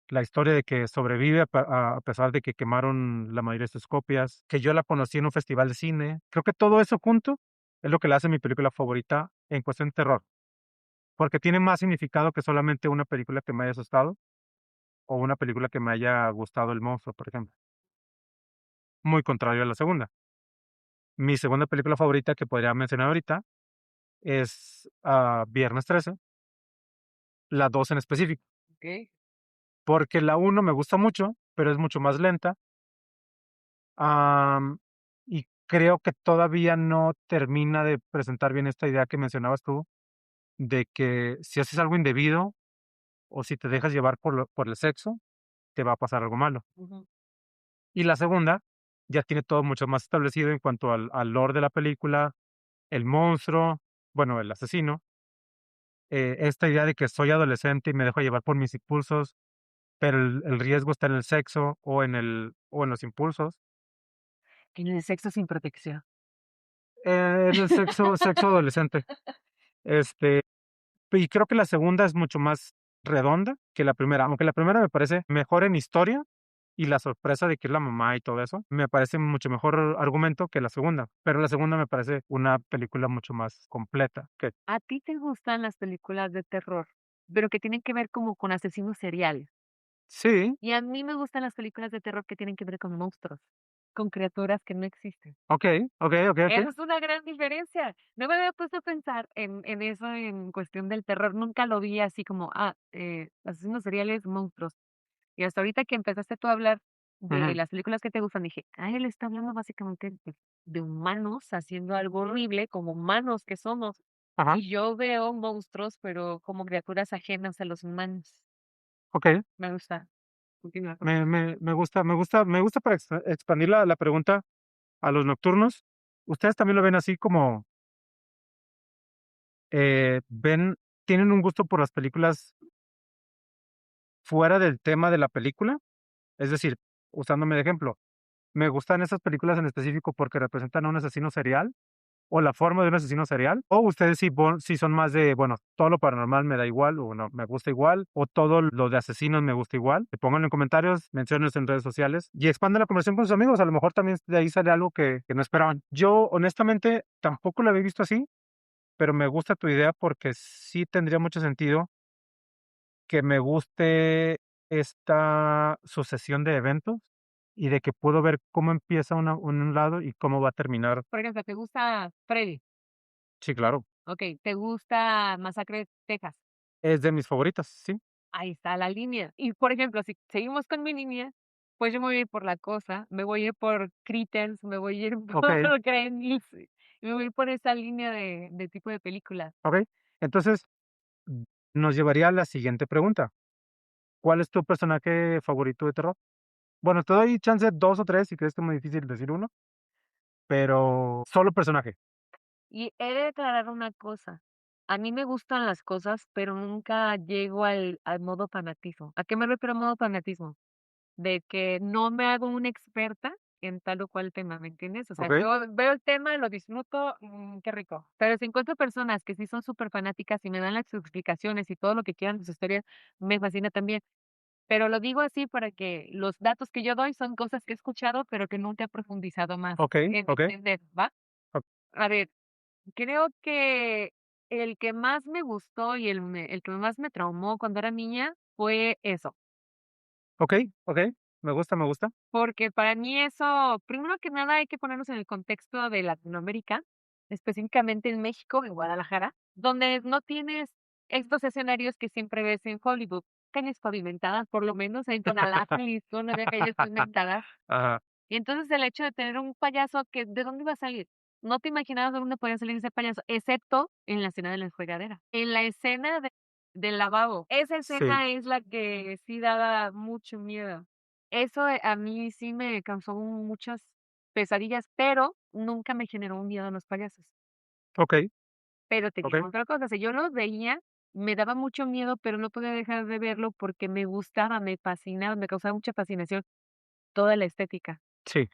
la historia de que sobrevive a pesar de que quemaron la mayoría de sus copias, que yo la conocí en un festival de cine. Creo que todo eso junto es lo que la hace mi película favorita en cuestión de terror. Porque tiene más significado que solamente una película que me haya asustado, o una película que me haya gustado el monstruo, por ejemplo. Muy contrario a la segunda. Mi segunda película favorita que podría mencionar ahorita es Viernes 13, la 2 en específico, Ok. porque la uno me gusta mucho, pero es mucho más lenta. Y creo que todavía no termina de presentar bien esta idea que mencionabas tú, de que si haces algo indebido o si te dejas llevar por el sexo, te va a pasar algo malo. Ujú. Y la segunda ya tiene todo mucho más establecido en cuanto al lore de la película, el monstruo, bueno, el asesino, esta idea de que soy adolescente y me dejo llevar por mis impulsos, pero el riesgo está en el sexo o en los impulsos. En el sexo sin protección. En el sexo adolescente. Este, y creo que la segunda es mucho más redonda que la primera, aunque la primera me parece mejor en historia y la sorpresa de que es la mamá y todo eso, me parece mucho mejor argumento que la segunda, pero la segunda me parece una película mucho más completa que ¿A ti te gustan las películas de terror, pero que tienen que ver como con asesinos seriales? sí, Y a mí me gustan las películas de terror que tienen que ver con monstruos, con criaturas que no existen. okey. Esa es una gran diferencia. No me había puesto a pensar en eso en cuestión del terror. Nunca lo vi así como, asesinos seriales, monstruos. Y hasta ahorita que empezaste tú a hablar de Ujú, las películas que te gustan, dije, él está hablando básicamente de humanos haciendo algo horrible, como humanos que somos. ajá, Y yo veo monstruos, pero como criaturas ajenas a los humanos. okey. Me gusta. Continúa, continúa. Me gusta para expandir la pregunta a los nocturnos. ¿Ustedes también lo ven así como, ven tienen un gusto por las películas fuera del tema de la película? Es decir, usándome de ejemplo, me gustan esas películas en específico porque representan a un asesino serial, o la forma de un asesino serial, o ustedes sí son más de, bueno, todo lo paranormal me da igual, o no, me gusta igual, o todo lo de asesinos me gusta igual. Pónganlo en comentarios, menciónenlos en redes sociales y expanden la conversación con sus amigos. A lo mejor también de ahí sale algo que no esperaban. Yo, honestamente, tampoco lo había visto así, pero me gusta tu idea porque sí tendría mucho sentido que me guste esta sucesión de eventos y de que puedo ver cómo empieza un lado y cómo va a terminar. Por ejemplo, ¿te gusta Freddy? Sí, claro, Okey, ¿te gusta Masacre Texas? es de mis favoritas, sí. Ahí está la línea. Y, por ejemplo, si seguimos con mi línea, pues yo me voy a ir por La Cosa, me voy a ir por Critters, me voy a ir Okey, por Gremlins, y me voy a ir por esa línea de tipo de películas. okey. Entonces, mm, nos llevaría a la siguiente pregunta, ¿cuál es tu personaje favorito de terror? Bueno, te doy chance 2 o 3 si crees que es muy difícil decir uno, pero solo personaje. Y he de declarar una cosa, a mí me gustan las cosas, pero nunca llego al modo fanatismo. ¿A qué me refiero a modo fanatismo? De que no me hago una experta en tal o cual tema, ¿me entiendes? O sea, Okey, veo el tema, lo disfruto, qué rico. Pero si encuentro personas que sí son súper fanáticas y me dan las explicaciones y todo lo que quieran de su historia, me fascina también. Pero lo digo así para que los datos que yo doy son cosas que he escuchado, pero que nunca he profundizado más en okey. entender, ¿va? O A ver, creo que el que más me gustó y el que más me traumó cuando era niña fue eso. okey. Me gusta. Porque para mí eso, primero que nada, hay que ponernos en el contexto de Latinoamérica, específicamente en México, en Guadalajara, donde no tienes estos escenarios que siempre ves en Hollywood, calles pavimentadas, por lo menos en Tonalá, Jalisco, no había calles pavimentadas. Ajá, Y entonces el hecho de tener un payaso que, ¿de dónde iba a salir? No te imaginabas de dónde podía salir ese payaso, excepto en la escena de la enjuagadera. En la escena del lavabo. Esa sí, escena es la que sí daba mucho miedo. Eso, a mí sí me causó muchas pesadillas, pero nunca me generó un miedo a los payasos. okey, Pero te okey, digo otra cosa, si yo los veía, me daba mucho miedo, pero no podía dejar de verlo porque me gustaba, me fascinaba, me causaba mucha fascinación toda la estética. sí,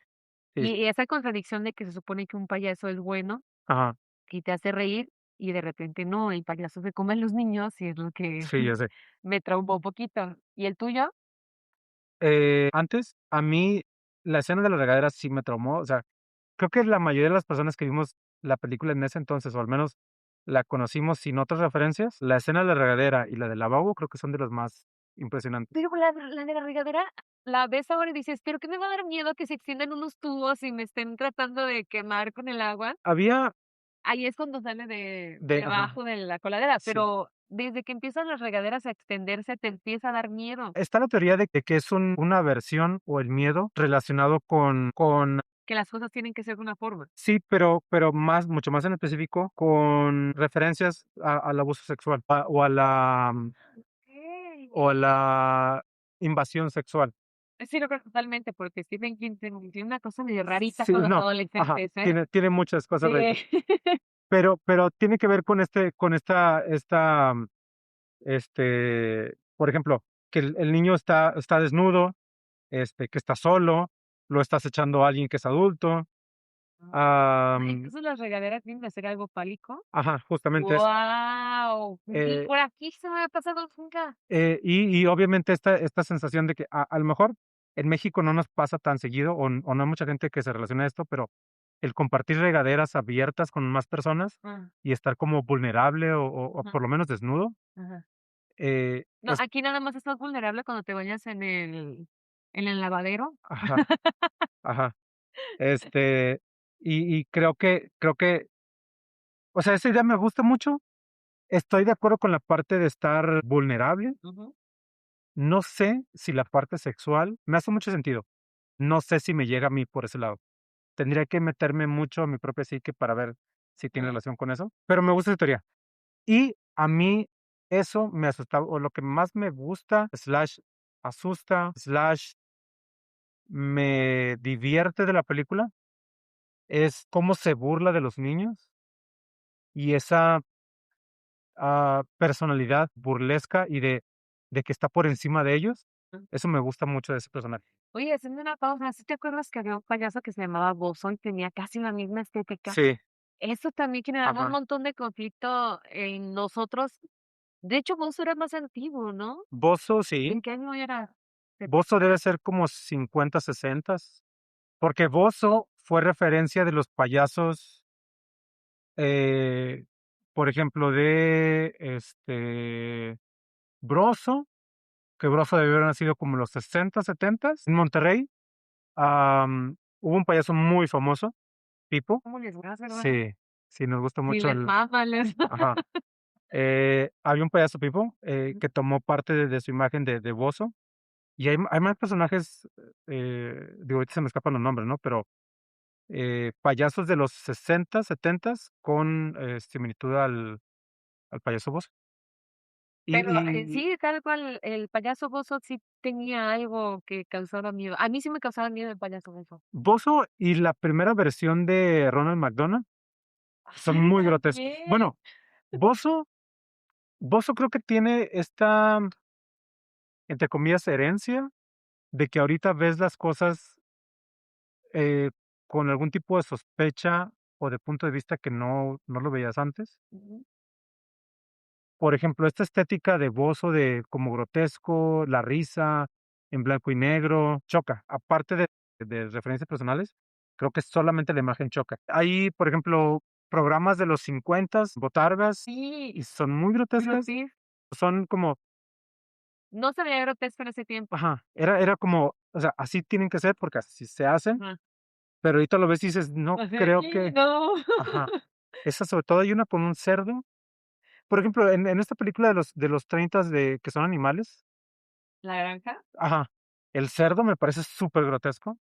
sí, Y esa contradicción de que se supone que un payaso es bueno ajá, y te hace reír, y de repente no, el payaso se come a los niños, y es lo que sí, ya sé. me traumó un poquito. ¿Y el tuyo? Antes, a mí la escena de la regadera sí me traumó, o sea, creo que la mayoría de las personas que vimos la película en ese entonces, o al menos la conocimos sin otras referencias, la escena de la regadera y la del lavabo creo que son de las más impresionantes. Pero la de la regadera, la ves ahora y dices: "¿Pero qué me va a dar miedo que se extiendan unos tubos y me estén tratando de quemar con el agua?". Había Ahí es cuando sale Ajá. debajo de la coladera, Sí. pero desde que empiezan las regaderas a extenderse, te empieza a dar miedo, Está la teoría de que es una aversión o el miedo relacionado con que las cosas tienen que ser de una forma. sí, pero mucho más en específico con referencias al abuso sexual, o a Okey. la invasión sexual. Sí, lo creo totalmente, porque Stephen King tiene una cosa medio rarita Sí, con los no, ajá, adolescentes, ¿eh? tiene muchas cosas Sí. raíces, pero tiene que ver con por ejemplo, que el niño está desnudo, que está solo, lo está acechando alguien que es adulto, am, Entonces, ¿las regaderas vienen a ser algo fálico? ajá, justamente es, ¡Guau! Ni eh por aquí se me había pasado nunca. y obviamente esta sensación de que a lo mejor en México no nos pasa tan seguido, o no hay mucha gente que se relacione a esto, pero el compartir regaderas abiertas con más personas Ah, y estar como vulnerable o ajá, por lo menos desnudo, ajá. No, es aquí nada más estás vulnerable cuando te bañas en el lavadero. ajá, ajá, este, y creo que, o sea, esa idea me gusta mucho, estoy de acuerdo con la parte de estar vulnerable, Ujú. no sé si la parte sexual me hace mucho sentido, no sé si me llega a mí por ese lado. Tendría que meterme mucho a mi propia psique para ver si tiene Ah, relación con eso, pero me gusta esa teoría. Y a mí eso me asusta, o lo que más me gusta, slash asusta, slash me divierte de la película, es cómo se burla de los niños y esa, personalidad burlesca y de que está por encima de ellos. ah. Eso me gusta mucho de ese personaje. Oye, haciendo una pausa, ¿sí te acuerdas que había un payaso que se llamaba Bozo y tenía casi la misma estética? Sí, Eso también generaba un ajá. montón de conflicto en nosotros. De hecho, Bozo era más antiguo, ¿no? Bozo, ¿De sí. qué año era? Bozo debe ser como 50, 60, porque Bozo fue referencia de los payasos, eh, por ejemplo, de, Broso, que Broso debió haber nacido como en los 60, 70. En Monterrey, hubo un payaso muy famoso, Pipo. ¿Cómo les vas, verdad? Sí, sí, nos gusta Sí, mucho les el mama, les ajá. Había un payaso Pipo, que tomó parte de su imagen de Bozo, y hay más personajes, digo, ahorita se me escapan los nombres, ¿no? Pero, payasos de los 60, 70 con, similitud al payaso Bozo. Pero, Y sí, tal cual, el payaso Bozo sí tenía algo que causaba miedo. A mí sí me causaba miedo el payaso Bozo. Bozo y la primera versión de Ronald McDonald son Ay, muy grotescos. también. Bueno, Bozo Bozo creo que tiene esta, entre comillas, herencia de que ahorita ves las cosas, eh, con algún tipo de sospecha o de punto de vista que no lo veías antes. Ujú. Por ejemplo, esta estética de Bozo de como grotesco, la risa en blanco y negro, choca. Aparte de referencias personales, creo que solamente la imagen choca. Hay, por ejemplo, programas de los 50, botargas, Sí, y son muy grotescas. grotesco. Son como No se veía grotesco en ese tiempo. ajá, era como, o sea, así tienen que ser porque así se hacen, Ajá. pero ahorita lo ves y dices: "No O sea, creo ¡ih, que", no! ajá. Esa sobre todo hay una con un cerdo. Por ejemplo, en esta película de los 30 de que son animales, ¿La granja? ajá, el cerdo me parece súper grotesco.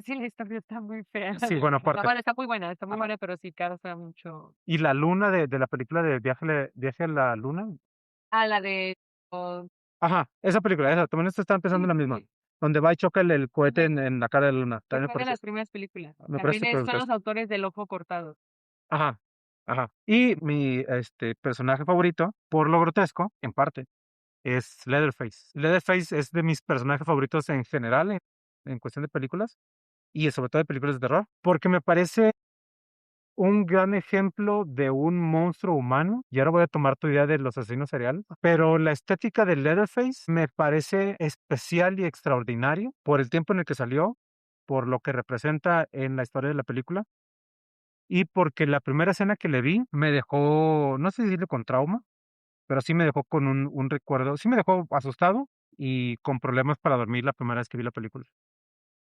Sí, la historia está muy fea, la Sí, verdad. bueno, aparte. Bueno, está muy Ajá. buena, pero sí causa mucho. Y la luna de la película de Viaje a la Luna. Ah, la de oh, Ajá, esa película, esa, también estaba pensando sí, en la sí, misma, sí. donde va y choca el cohete Ajá. en la cara de la luna. Que También fue de las primeras películas. me parece También súper son los grotesco. autores del Ojo Cortado. Ajá, ajá. Y mi, personaje favorito, por lo grotesco, en parte, es Leatherface. Leatherface es de mis personajes favoritos en general, en cuestión de películas, y sobre todo de películas de terror, porque me parece un gran ejemplo de un monstruo humano. Y ahora voy a tomar tu idea de los asesinos seriales, pero la estética de Leatherface me parece especial y extraordinario por el tiempo en el que salió, por lo que representa en la historia de la película. Y porque la primera escena que le vi me dejó, no sé si decirle con trauma, pero sí me dejó con un recuerdo, sí me dejó asustado y con problemas para dormir la primera vez que vi la película.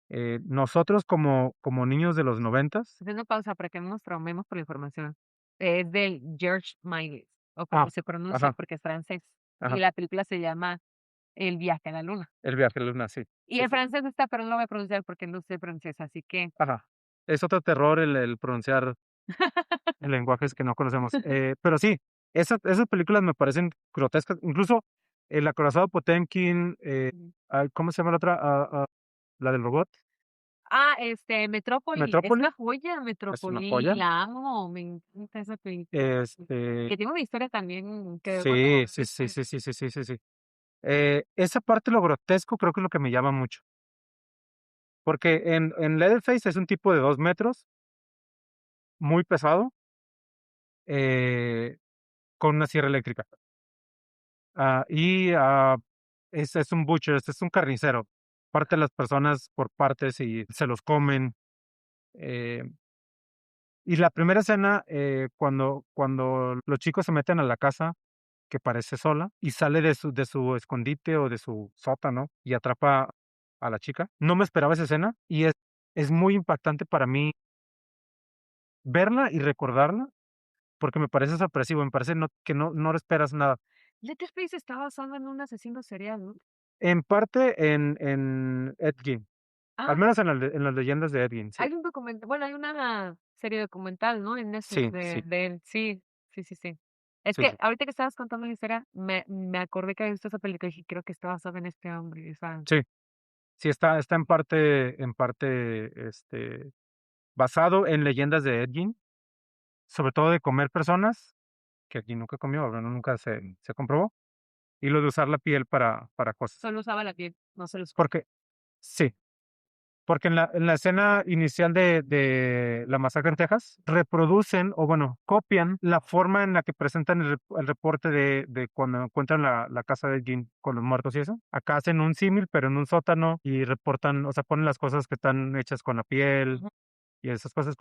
Nosotros como niños de los noventas. Haciendo pausa para que no nos traumemos por la información. Es del George Méliès, o Ah, como se pronuncia, ajá, porque es francés. Y ajá. la película se llama El viaje a la luna. El viaje a la luna, sí, Y sí, en sí. francés está, pero no lo voy a pronunciar porque no sé francés, así que Ajá. Es otro terror el pronunciar lenguajes que no conocemos. Pero sí, esas películas me parecen grotescas. Incluso El acorazado Potemkin, Ujú. ay, ¿cómo se llama la otra? La del robot, Metrópoli, es Metrópoli, una joya, es una Metrópoli, joya. la amo, me encanta esa película. Este, Que tiene una historia también que, bueno, sí, sí, sí, sí, sí, sí, sí, sí, sí. Esa parte, lo grotesco, creo que es lo que me llama mucho. Porque en Leatherface es un tipo de 2 metros, muy pesado, eh, con una sierra eléctrica. Y es un butcher, es un carnicero. Parte a las personas por partes y se los comen. eh, y la primera escena, cuando los chicos se meten a la casa, que parece sola, y sale de su escondite o de su sótano y atrapa a la chica. No me esperaba esa escena y es muy impactante para mí verla y recordarla, porque me parece sorpresivo, me parece que no esperas nada. Letterface está basado en un asesino serial, ¿no? En parte en Ed Gein, al Ah, menos en las leyendas de Ed Gein, sí. hay un documental, bueno, hay una serie documental, ¿no? En Netflix Sí, sí, de él. Sí, sí, sí, sí. Es sí, que sí. ahorita que estabas contando la historia, me acordé que había visto esa película y dije: "Creo que está basada en este hombre", o sea, Sí, sí, está en parte, basado en leyendas de Ed Gein, sobre todo de comer personas, que aquí nunca comió, bueno, nunca se comprobó, y lo de usar la piel para cosas. solo usaba la piel, no se los comía. Porque sí, porque en la escena inicial de la masacre en Texas, reproducen, o bueno, copian la forma en la que presentan el reporte de cuando encuentran la casa de Jean con los muertos y eso. Acá hacen un símil, pero en un sótano, y reportan, o sea, ponen las cosas que están hechas con la piel Ujú. y esas cosas,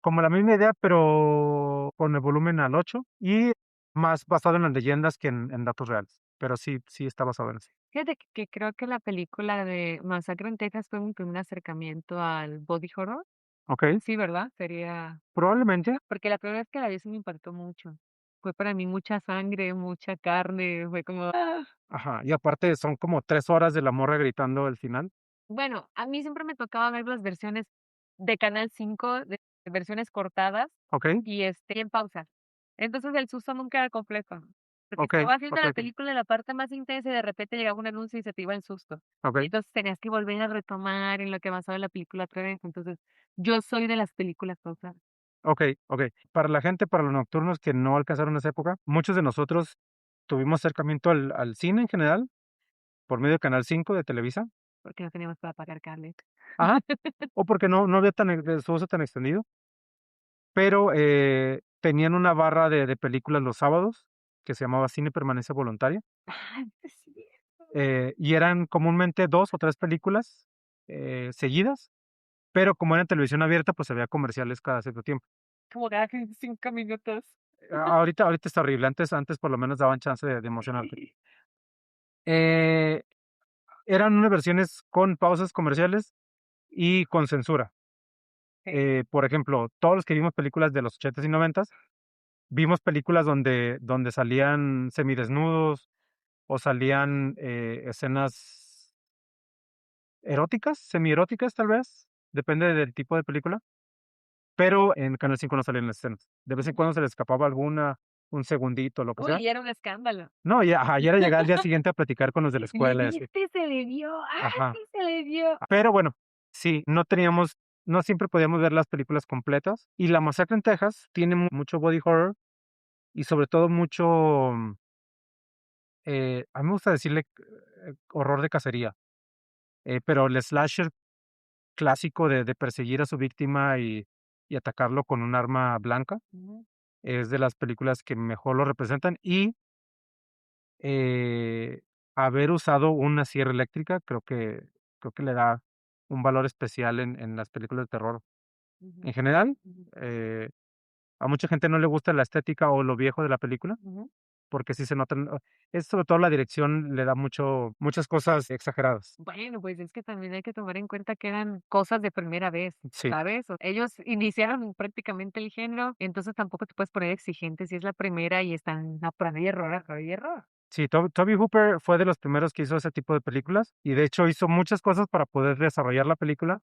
como la misma idea, pero con el volumen al 8 y más basado en las leyendas que en datos reales. Pero sí, sí está basado en eso. Fíjate que creo que la película de Masacre en Texas fue mi primer acercamiento al body horror. Okey, Sí, ¿verdad? Sería probablemente. porque la primera vez que la vi sí me impactó mucho. Fue para mí mucha sangre, mucha carne, fue como, ¡ah! Ajá, y aparte son como 3 horas de la morra gritando al final. Bueno, a mí siempre me tocaba ver las versiones de Canal 5 de versiones cortadas Okey, y, en pausa. Entonces, el susto nunca era completo, porque okey, estabas viendo okey, la okey, película en la parte más intensa y de repente llegaba un anuncio y se te iba el susto. okey, Entonces, tenías que volver a retomar en lo que avanzaba la película otra vez. Entonces, yo soy de las películas pausadas. okey, okey. Para la gente, para los nocturnos que no alcanzaron esa época, muchos de nosotros tuvimos acercamiento al cine en general por medio de Canal 5 de Televisa. Porque no teníamos para pagar cable. Ajá, o porque no había su uso tan extendido, pero, tenían una barra de películas los sábados que se llamaba Cine Permanencia Voluntaria, Ay, sí. y eran comúnmente 2 o 3 películas, seguidas, pero como era en televisión abierta, pues había comerciales cada cierto tiempo. Como cada 5 minutos. Ahorita está horrible, antes por lo menos daban chance de emocionarte. Eh, Eran unas versiones con pausas comerciales y con censura. Sí. Por ejemplo, todos los que vimos películas de los 80s y 90s, vimos películas donde salían semidesnudos o salían, escenas eróticas, semieróticas, tal vez, depende del tipo de película, pero en Canal 5 no salían las escenas. De vez en cuando se le escapaba alguna, un segundito, lo que sea. Uy, era un escándalo. No, ya era llegar al día siguiente a platicar con los de la ¿Le escuela y así. viste? Se le dio. Ah, Ajá. sí, se le dio. Pero bueno, sí, no siempre podíamos ver las películas completas, y La Masacre en Texas tiene mucho body horror y sobre todo mucho, a mí me gusta decirle, horror de cacería, pero el slasher clásico de perseguir a su víctima y atacarlo con un arma blanca, Ujú, es de las películas que mejor lo representan, y, eh, haber usado una sierra eléctrica creo que le da un valor especial en las películas de terror. ujú, En general, ujú, eh, a mucha gente no le gusta la estética o lo viejo de la película, ujú. porque sí se notan, es sobre todo la dirección le da muchas cosas exageradas. Bueno, pues es que también hay que tomar en cuenta que eran cosas de primera vez, Sí, ¿sabes? Ellos iniciaron prácticamente el género, entonces tampoco te puedes poner exigente si es la primera y están a prueba y error, a prueba y error. sí, Tobe Hooper fue de los primeros que hizo ese tipo de películas, y de hecho hizo muchas cosas para poder desarrollar la película,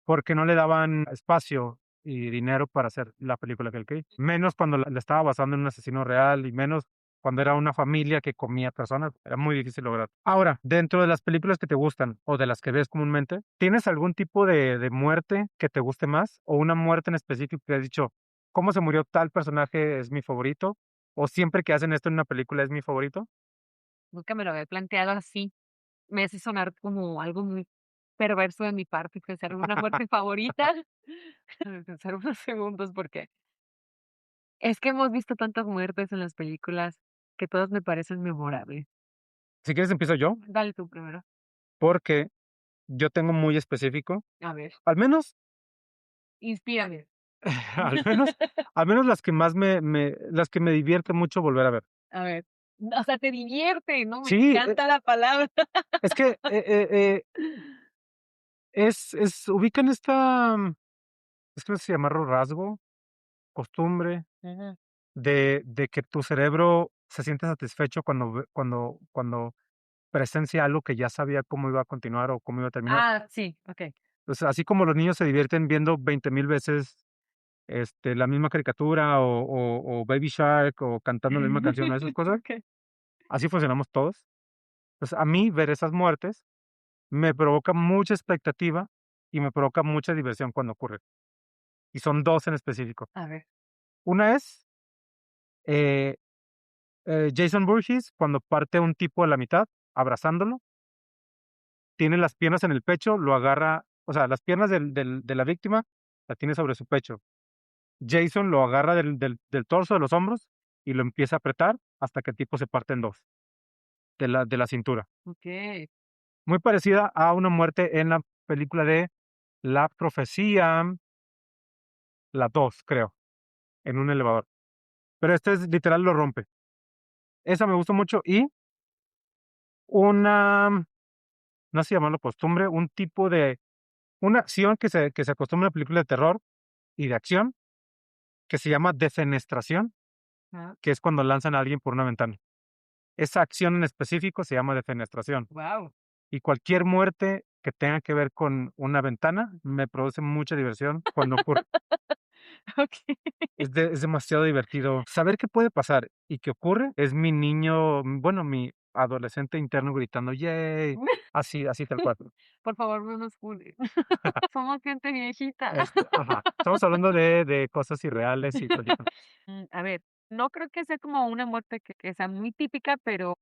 porque no le daban espacio y dinero para hacer la película que él quería. Menos cuando la estaba basando en un asesino real y menos cuando era una familia que comía personas. Era muy difícil lograr. Ahora, dentro de las películas que te gustan o de las que ves comúnmente, ¿tienes algún tipo de muerte que te guste más? ¿O una muerte en específico que has dicho, cómo se murió tal personaje es mi favorito? ¿O siempre que hacen esto en una película es mi favorito? Nunca me lo había planteado así. Me hace sonar como algo muy perverso de mi parte, pensar en una muerte favorita. Pensar unos segundos, porque es que hemos visto tantas muertes en las películas que todas me parecen memorables. Si quieres empiezo yo, Dale tú primero. porque yo tengo muy específico, A ver, al menos inspírame. Al menos al menos las que más las que me divierte mucho volver a ver. A ver. O sea, te divierte, ¿no? Me Sí, encanta la palabra. es que, ubican esta, es que no sé si llamarlo rasgo, costumbre, Ujú. de que tu cerebro se siente satisfecho cuando presencia algo que ya sabía cómo iba a continuar o cómo iba a terminar. Ah, sí, okey. Pues, así como los niños se divierten viendo 20,000 veces, la misma caricatura o Baby Shark o cantando la misma canción o esas cosas, Okey. así funcionamos todos. Pues, a mí ver esas muertes me provoca mucha expectativa y me provoca mucha diversión cuando ocurre. Y son 2 en específico. A ver. Una es, eh, Jason Voorhees, cuando parte a un tipo a la mitad, abrazándolo, tiene las piernas en el pecho, lo agarra, o sea, las piernas de la víctima la tiene sobre su pecho. Jason lo agarra del torso, de los hombros, y lo empieza a apretar hasta que el tipo se parte en 2 de la cintura. Okey. Muy parecida a una muerte en la película de La Profecía, la 2 creo, en un elevador. Pero este es literal lo rompe. Esa me gustó mucho y una, no sé si llamarlo costumbre, un tipo de una acción que se acostumbra en películas de terror y de acción, que se llama defenestración, Ah, que es cuando lanzan a alguien por una ventana. Esa acción en específico se llama defenestración, guau. y cualquier muerte que tenga que ver con una ventana me produce mucha diversión cuando ocurre. Okey. Es demasiado divertido. Saber qué puede pasar y que ocurre es mi niño, bueno, mi adolescente interno gritando: "¡Yay!". Así tal cual. Por favor, no nos funen. Somos gente viejita. Ajá. Estamos hablando de cosas irreales y películas. A ver, no creo que sea como una muerte que sea muy típica, pero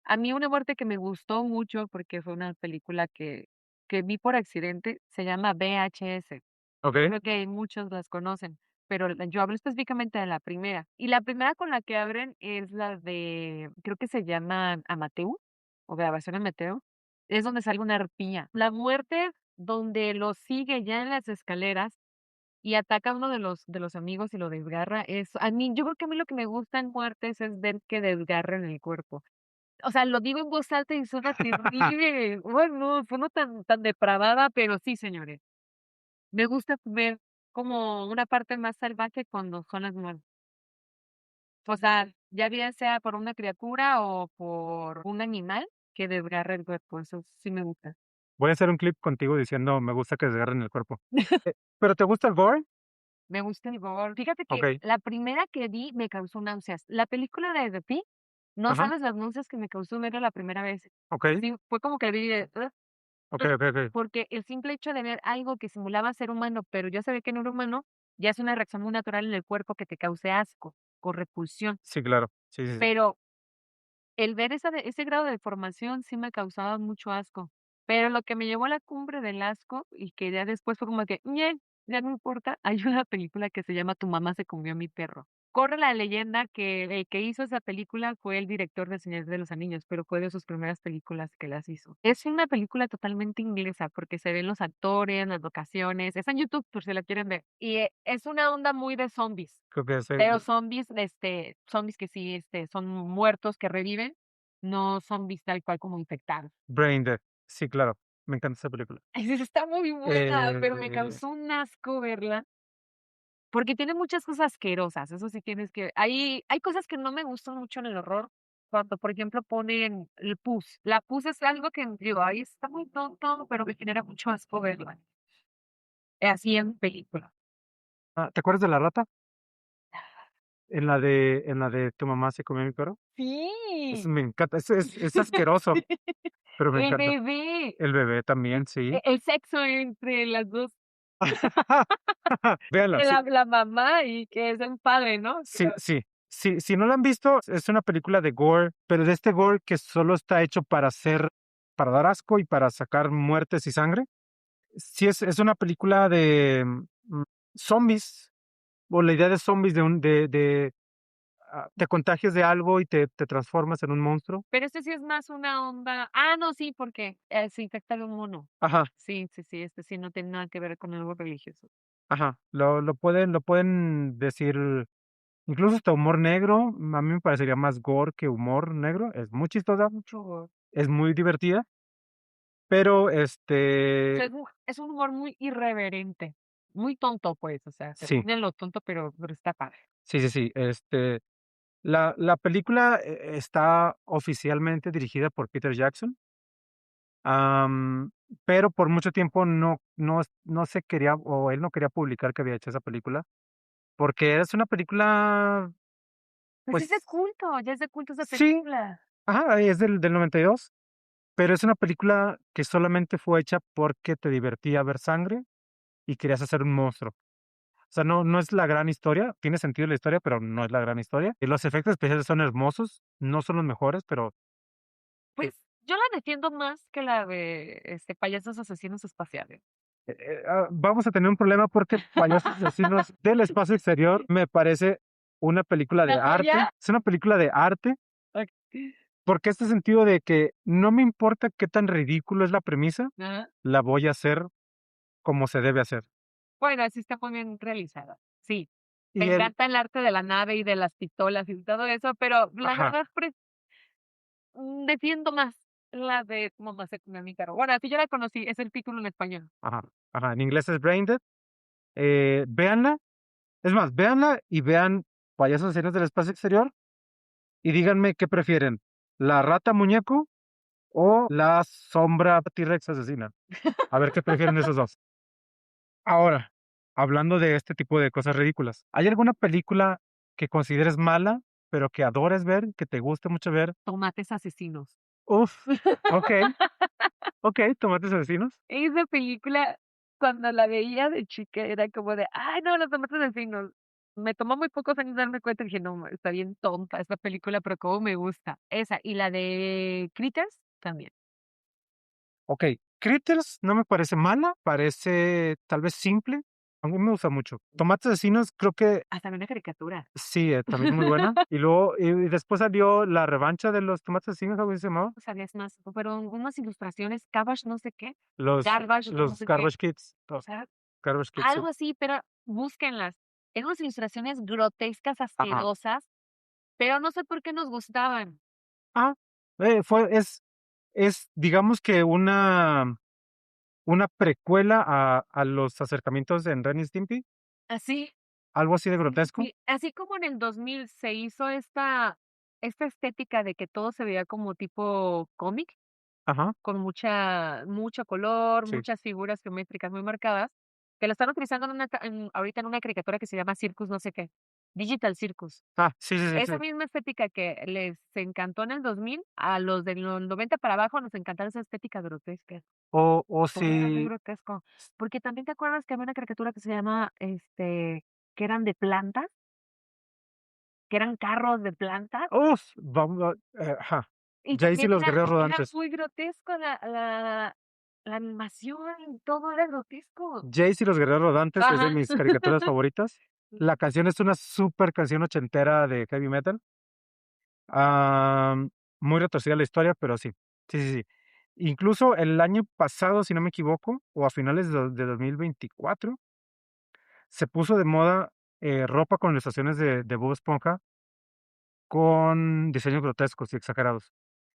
a mí una muerte que me gustó mucho, porque fue una película que vi por accidente, se llama VHS. Okey, Creo que muchos las conocen, pero yo hablo específicamente de la primera. Y la primera con la que abren es la de, creo que se llama Amateur, o Grabación Amateur, es donde sale una arpía. La muerte donde lo sigue ya en las escaleras y ataca a uno de los amigos y lo desgarra, a mí yo creo que a mí lo que me gusta en muertes es ver que desgarran el cuerpo. O sea, lo digo en voz alta y suena terrible. Bueno, no, sueno tan depravada, pero sí, señores. Me gusta ver como una parte más salvaje cuando son las muertes. O sea, ya bien sea por una criatura o por un animal que desgarra el cuerpo, eso sí me gusta. voy a hacer un clip contigo diciendo: "Me gusta que desgarren el cuerpo". ¿Pero te gusta el gore? Me gusta el gore. Fíjate que Okey, la primera que vi me causó náuseas. La película de The Pig, no ajá, sabes las náuseas que me causó verla la primera vez. okey, Sí, fue como que vi de, okey, okey, okey. porque el simple hecho de ver algo que simulaba ser humano, pero yo sabía que no era humano, ya es una reacción muy natural en el cuerpo que te cause asco o repulsión. Sí, claro. Sí, sí, sí. Pero el ver ese grado de deformación sí me causaba mucho asco. Pero lo que me llevó a la cumbre del asco y que ya después fue como que, ñe, ya no importa. Hay una película que se llama Tu mamá se comió a mi perro. Corre la leyenda que el que hizo esa película fue el director de Señor de los Anillos, pero fue de sus primeras películas que las hizo. Es una película totalmente inglesa, porque se ven los actores, las locaciones, está en YouTube por si la quieren ver. Y, es una onda muy de zombies, Creo que sé. pero zombies, zombies que sí, son muertos que reviven, no zombies tal cual como infectados. Brain Dead. Sí, claro. Me encanta esa película. Ay, sí, está muy buena, pero me Eh, causó un asco verla. Porque tiene muchas cosas asquerosas, eso sí tienes que hay cosas que no me gustan mucho en el horror, cuando, por ejemplo, ponen el pus. La pus es algo que digo: "Ay, está muy tonto", pero me genera mucho asco verla, así en película. ¿te acuerdas de la rata? En la de Tu mamá se comió a mi perro. Eso Sí. me encanta. Es asqueroso, pero me El encanta. bebé, El bebé también, sí. el sexo entre las 2, Véanla, de sí, la mamá y que es el padre, ¿no? sí, sí. Sí, si no la han visto, es una película de gore, pero de este gore que solo está hecho para dar asco y para sacar muertes y sangre. Sí, es una película de zombies, o la idea de zombies te contagias de algo y te transformas en un monstruo. Pero este sí es más una onda no, sí, porque, se infecta de un mono. Ajá, Sí, sí, sí, este sí no tiene nada que ver con algo religioso. ajá. Lo pueden decir, incluso hasta humor negro. A mí me parecería más gore que humor negro. Es muy chistosa, Mucho gore. es muy divertida, pero O sea, es un humor muy irreverente, muy tonto, pues, o sea, sí, tiene lo tonto, pero está padre. sí, sí, sí. La película está oficialmente dirigida por Peter Jackson. Am, pero por mucho tiempo no se quería, o él no quería publicar que había hecho esa película, porque es una película, Pues es de pues culto, ya es de culto esa sí, película. ajá, es del 92, pero es una película que solamente fue hecha porque te divertía ver sangre y querías hacer un monstruo. O sea, no es la gran historia, tiene sentido la historia, pero no es la gran historia. Y los efectos especiales son hermosos, no son los mejores, pero Pues, yo la defiendo más que la de, Payasos asesinos espaciales. vamos a tener un problema porque Payasos asesinos del espacio exterior me parece una película de ¿Una arte. joya? Es una película de arte, Ok. porque este sentido de que no me importa qué tan ridículo es la premisa, Ajá. la voy a hacer como se debe hacer. Bueno, sí está muy bien realizada. Sí, me Y el encanta el arte de la nave y de las pistolas y todo eso, pero la ajá, verdad defiendo más la de Tu mamá se comió a mi perro. Bueno, así yo la conocí, es el título en español. ajá, ajá, en inglés es Braindead. Véanla, es más, véanla y vean Payasos asesinos del espacio exterior y díganme qué prefieren, ¿la rata muñeco o la sombra T-Rex asesina? A ver qué prefieren esos dos. Ahora, hablando de este tipo de cosas ridículas, ¿hay alguna película que consideres mala, pero que adores ver, que te guste mucho ver? Tomates asesinos. Uf, okey, okey, Tomates asesinos. Esa película, cuando la veía de chica, era como de: "Ay, no, los tomates asesinos". Me tomó muy pocos años darme cuenta, y dije: "No, está bien tonta esta película, pero cómo me gusta". Esa, y la de Critters también. Okey, Critters no me parece mala, parece tal vez simple, a mí me gusta mucho. Tomates asesinos creo que Hasta vi una caricatura. sí, también muy buena. Y luego y después salió La revancha de los tomates asesinos, algo así se llamaba. No sabía, más, fueron unas ilustraciones, Cabbage no sé qué, Los Garbage no los sé qué, Garbage Kids, o los sea, Garbage Kids, sí. algo así, pero búsquenlas. Eran unas ilustraciones grotescas, Ajá. asquerosas, pero no sé por qué nos gustaban. Ah, digamos que una precuela a los acercamientos en Ren y Stimpy, Así. algo así de Sí, sí, grotesco. sí. Así como en el 2000 se hizo esta estética de que todo se veía como tipo cómic, Ajá, con mucho color, sí. muchas figuras geométricas muy marcadas, que lo están utilizando ahorita en una caricatura que se llama Circus no sé qué, Digital Circus. Ah, sí, sí, sí, Esa sí. misma estética que les encantó en el 2000, a los de los 90 para abajo nos encantaba esa estética grotesca. O Todo era muy si grotesco. Porque también te acuerdas que había una caricatura que se llama, que eran de plantas, que eran carros de plantas, vamos, ajá. y Jayce y también los era guerreros era rodantes. muy grotesco la animación, todo era grotesco. Jace y los guerreros rodantes es de Ajá. mis caricaturas favoritas. La canción es una super canción ochentera de heavy metal. Am, muy retorcida la historia, pero sí. Sí, sí, sí. Incluso el año pasado, si no me equivoco, o a finales de 2024, se puso de moda ropa con ilustraciones de Bob Esponja con diseños grotescos y exagerados.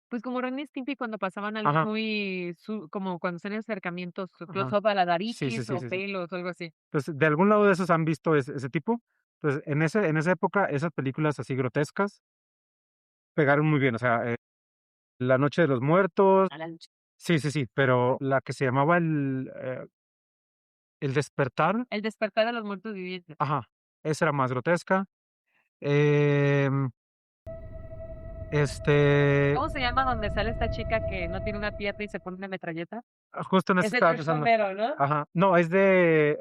Pues como Ren y Stimpy cuando pasaban algo Ajá, muy como cuando hacían acercamientos, su ajá. close-up a la Sí, sí, nariz sí, o sí, sí. pelos o algo así. Entonces, de algún lado de esos han visto ese tipo. Entonces, en esa época, esas películas así grotescas pegaron muy bien. O sea, La Noche de los Muertos. A la lucha. Sí, sí, sí. Pero la que se llamaba El Despertar, El despertar de los muertos vivientes. ajá, esa era más grotesca. Em, este, ¿Cómo se llama donde sale esta chica que no tiene una pierna y se pone una metralleta? justo en eso Es de estaba Josh pensando. Romero, ¿no? Ajá. No, es de.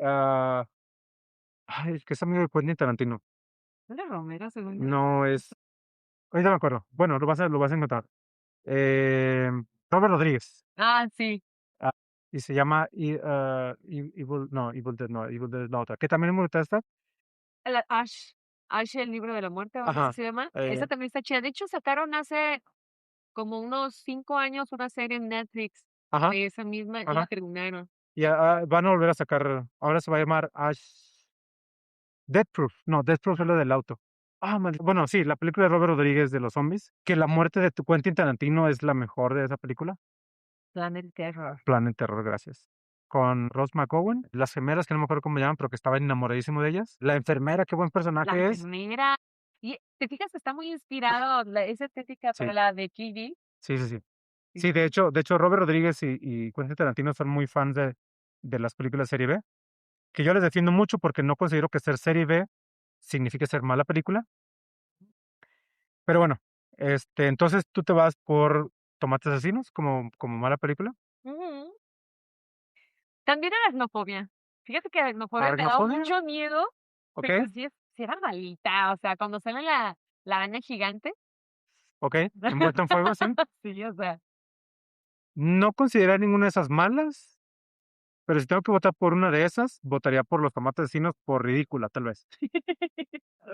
Ay, es que es amigo de Quentin Tarantino. ¿Es de Romero, según yo? No es. Ahorita me acuerdo. Bueno, lo vas a encontrar. Robert Rodríguez. Ah, sí. Ah, y se llama Evil, no, Evil Dead, no, Evil Dead es la otra, que también es muy grotesca. La Ash, el libro de la muerte, o algo así Ajá, se llama. Esa eh, también está chida. De hecho, sacaron hace como unos 5 años una serie en Netflix ajá, de esa misma, no la ajá. terminaron. Y van a volver a sacar, ahora se va a llamar Ash Death Proof. No, Death Proof es lo del auto. Bueno, sí, la película de Robert Rodríguez de los zombies, que la muerte de tu Quentin Tarantino es la mejor de esa película. Planet Terror. Planet Terror, gracias. Con Rose McGowan, las gemelas, que no me acuerdo cómo se llaman, pero que estaba enamoradísimo de ellas. La enfermera, qué buen La personaje es. enfermera. Y te fijas que está muy inspirado esa estética para Sí, la de Kill Bill. sí, sí, sí. Sí. Sí, de hecho, Robert Rodríguez y Quentin Tarantino son muy fans de las películas serie B, que yo les defiendo mucho porque no considero que ser serie B signifique ser mala película. Pero bueno, entonces tú te vas por Tomates Asesinos como mala película. Ujú. También Aracnofobia. Fíjate que Aracnofobia me daba Aracnofobia, mucho miedo, ok, pero sí era malita, o sea, cuando sale la araña gigante. ok, envuelta en fuego, sí. Sí, o sea. No considero ninguna de esas malas, pero si tengo que votar por una de esas, votaría por los tomates asesinos por ridícula, tal vez.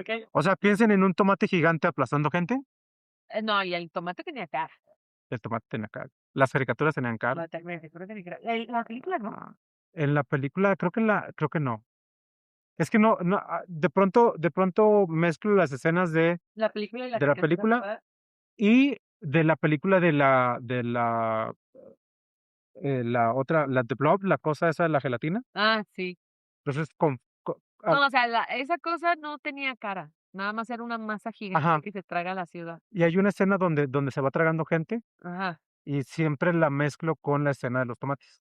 Okey. O sea, piensen en un tomate gigante aplastando gente. No, y el tomate tenía cara. El tomate tenía cara. Las caricaturas tenían cara. Me recuerdo que tenía cara. La película no. Ah, en la película, creo que no. Es que no, de pronto mezclo las escenas La película y la de la caricatura película animada. y de la película la otra, la de Blob, la cosa esa de la gelatina. Ah, sí. Entonces, No, o sea, esa cosa no tenía cara, nada más era una masa gigante ajá, que se traga la ciudad. y hay una escena donde se va tragando gente Ajá. y siempre la mezclo con la escena de los tomates.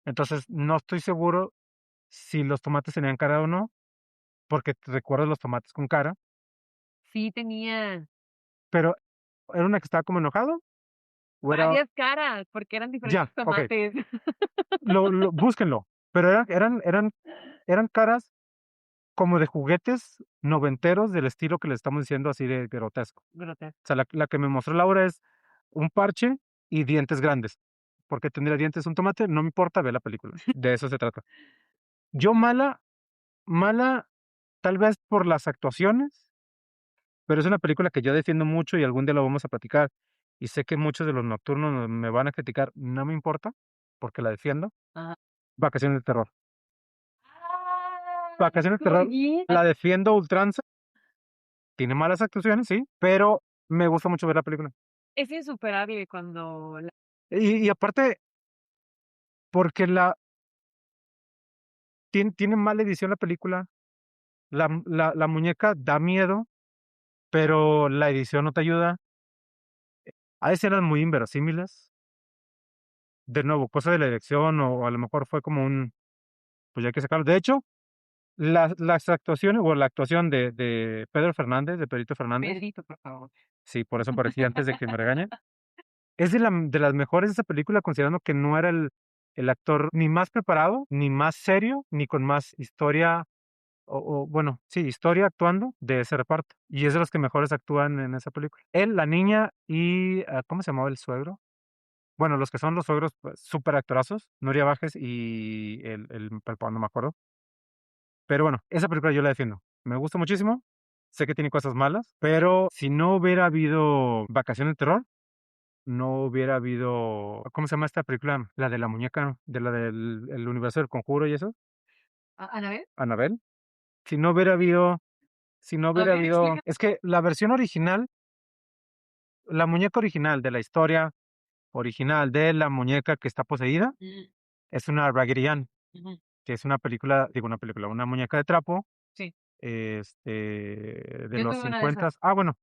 Entonces, no estoy seguro si los tomates tenían cara o no, porque recuerdo los tomates con cara, Sí tenía pero ¿era una que estaba como enojado? ¿O era? varias caras, porque eran diferentes Ya, okey, tomates. búsquenlo, pero eran caras como de juguetes noventeros del estilo que le estamos diciendo así de grotesco. Grotesco. O sea, la que me mostró Laura es un parche y dientes grandes. ¿Por qué tendría dientes un tomate? No me importa, ve la película, de eso se trata. Yo mala, tal vez por las actuaciones, pero es una película que yo defiendo mucho y algún día lo vamos a platicar, y sé que muchos de los nocturnos me van a criticar, no me importa, porque la defiendo. Ajá. Vacaciones de terror. ¡Ah! Vacaciones de terror Joyita. la defiendo a ultranza, tiene malas actuaciones, sí, pero me gusta mucho ver la película. Es insuperable cuando la Y aparte, porque tiene mala edición la película, la muñeca da miedo, pero la edición no te ayuda. Hay escenas muy inverosímiles. De nuevo, cosa de la dirección o a lo mejor fue como pues ya hay que sacarlo. De hecho, las actuaciones o la actuación de Pedro Fernández, de Pedrito Fernández, Pedrito, por favor. sí, por eso aparecí antes de que me regañen, es de las mejores de esa película, considerando que no era el actor ni más preparado, ni más serio, ni con más historia, bueno, sí, historia actuando de ese reparto. Y es de los que mejores actúan en esa película. Él, la niña y, ¿cómo se llamaba el suegro? Bueno, los que son los suegros, pues, súper actorazos, Nuria Bajes y el papá, no me acuerdo. Pero bueno, esa película yo la defiendo. Me gusta muchísimo. Sé que tiene cosas malas, pero si no hubiera habido Vacaciones de Terror, no hubiera habido, ¿cómo se llama esta película? La de la muñeca, de la del el universo del Conjuro y eso, ¿Anabel? Annabelle. Si no hubiera habido si no A hubiera ver, habido explica. es que la versión original, la muñeca original de la historia original de la muñeca que está poseída, Mm, es una Raggedy Ann, ujú, que es una película, digo una película, una muñeca de trapo, sí, de yo los tuve una de esas. 50. Bueno,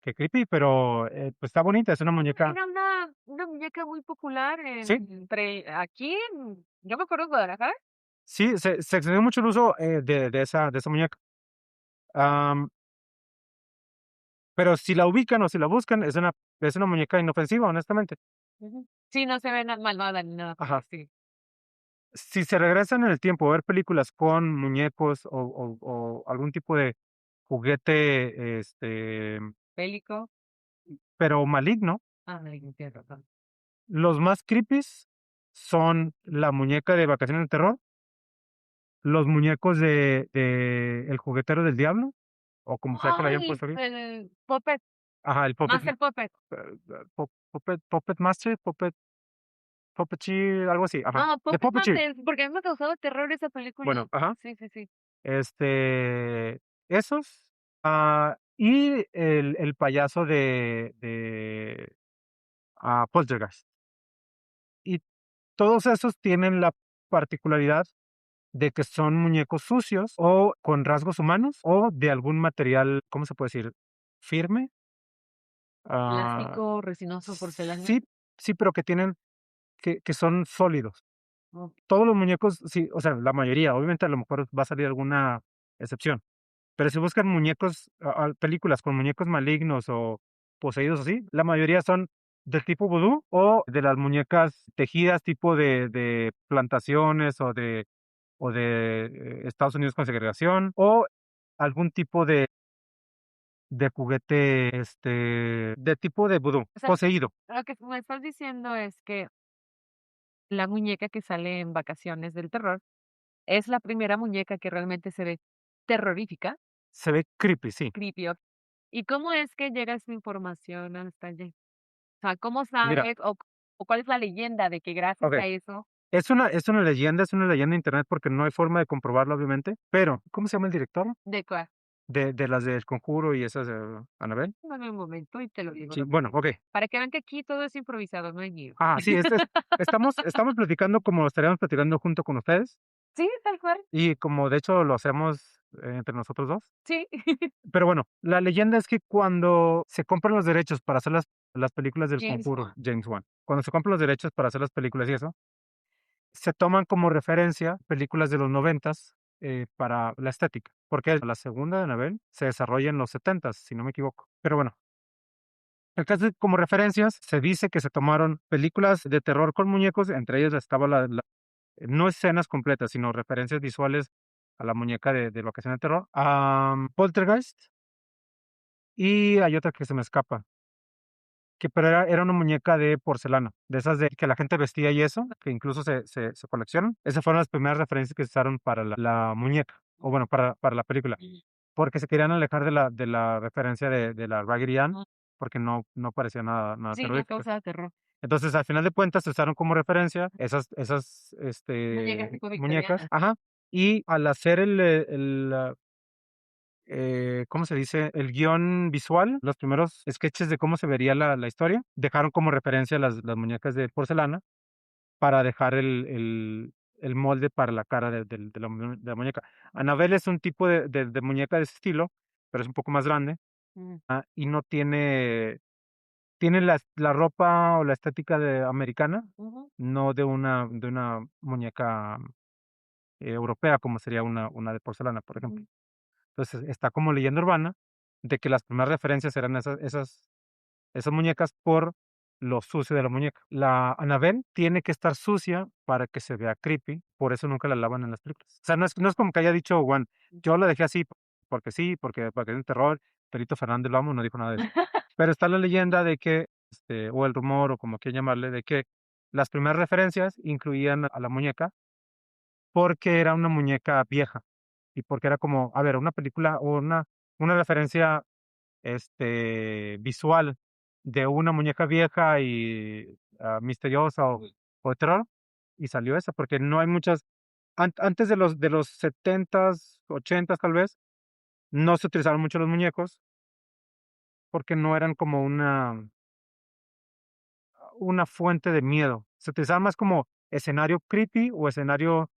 qué creepy, pero, pues, está bonita, es una muñeca. Era una muñeca muy popular Sí, entre aquí yo me acuerdo en Guadalajara. sí, se extendió mucho el uso, de esa muñeca. Am, pero si la ubican o si la buscan, es una muñeca inofensiva, honestamente. Ujú. Sí, no se ve malvada ni nada por el Ajá. estilo. Si se regresan en el tiempo a ver películas con muñecos o algún tipo de juguete, Bélico. pero maligno, No, tienes razón. los más creepies son la muñeca de Vacaciones de Terror, los muñecos de El Juguetero del Diablo, o como sea que le hayan Ay, puesto aquí. el Puppet, Ajá, el Puppet, Master Puppet. Puppet Master, Puppetchi, algo así, ajá. No, De Puppet Puppetchi. Master, porque a mí me ha causado terror esa Bueno, película. ajá, Sí, sí, sí. este, esos, y el payaso de Poltergeist. Y todos esos tienen la particularidad de que son muñecos sucios o con rasgos humanos o de algún material, ¿cómo se puede decir? Firme. Ah, Plástico, resinoso, porcelana. sí, sí, pero que son sólidos. Oh, Todos los muñecos, sí, o sea, la mayoría, obviamente a lo mejor va a salir alguna excepción, pero si buscan muñecos, películas con muñecos malignos o poseídos así, la mayoría son del tipo vudú o de las muñecas tejidas tipo de plantaciones o de Estados Unidos con segregación o algún tipo de juguete, de tipo de vudú, o sea, poseído. lo que me estás diciendo es que la muñeca que sale en Vacaciones del Terror es la primera muñeca que realmente se ve terrorífica, Se ve creepy, sí. creepy. ¿Y cómo es que llega esa información hasta allí? O sea, ¿cómo Mira, sabes o cuál es la leyenda de que gracias okey. a eso Es una leyenda de internet porque no hay forma de comprobarlo, obviamente, pero, ¿cómo se llama el director? de cua De las del Conjuro y esas de Annabelle. dame un momento y te lo digo Sí, bueno, rapidito, okey. para que vean que aquí todo es improvisado, no hay guión. Sí, estamos platicando como lo estaríamos platicando junto con ustedes, Sí, tal cual, y como de hecho lo hacemos, entre nosotros 2. sí. Pero bueno, la leyenda es que cuando se compran los derechos para hacer las películas del James Conjuro, Wan. James Wan, cuando se compran los derechos para hacer las películas y eso, se toman como referencia películas de los noventas, para la estética, porque la segunda de Annabelle se desarrolla en los setentas, si no me equivoco. Pero bueno, el caso es que como referencias se dice que se tomaron películas de terror con muñecos, entre ellas estaba no escenas completas, sino referencias visuales a la muñeca de Vacaciones de Terror, Poltergeist, y hay otra que se me escapa, pero era una muñeca de porcelana, de esas de que la gente vestía y eso, que incluso se coleccionan. Esas fueron las primeras referencias que se usaron para la muñeca, o bueno, para la película, Ujú, porque se querían alejar de la referencia de la Raggedy Ann, ujú. porque no parecía nada Sí, no terrorífico. causa terror. Entonces, al final de cuentas, se usaron como referencia esas, Muñecas tipo muñecas, victorianas. ajá, y al hacer ¿cómo se dice? El guión visual, los primeros sketches de cómo se vería la historia, dejaron como referencia las muñecas de porcelana para dejar el molde para la cara de la muñeca. Annabelle es un tipo de muñeca de ese estilo, pero es un poco más grande, Mm, y no tiene la ropa o la estética americana, ujú, no de una muñeca, europea, como sería una de porcelana, por ejemplo. ujú. Entonces, está como leyenda urbana de que las primeras referencias eran esas muñecas por lo sucio de la muñeca. La Annabelle tiene que estar sucia para que se vea creepy, por eso nunca la lavan en las películas. O sea, no es como que haya dicho Juan, yo la dejé así porque sí, porque es un terror, Perito Fernández lo amo, no dijo nada de eso. Pero está la leyenda de que o el rumor, o como quieran llamarle, de que las primeras referencias incluían a la muñeca porque era una muñeca vieja y porque era como, a ver, una película o una referencia, visual de una muñeca vieja y, misteriosa o de terror, y salió esa, porque no hay muchas antes de los 70s, 80s, tal vez, no se utilizaban mucho los muñecos, porque no eran como una fuente de miedo. Se utilizaba más como escenario creepy o escenario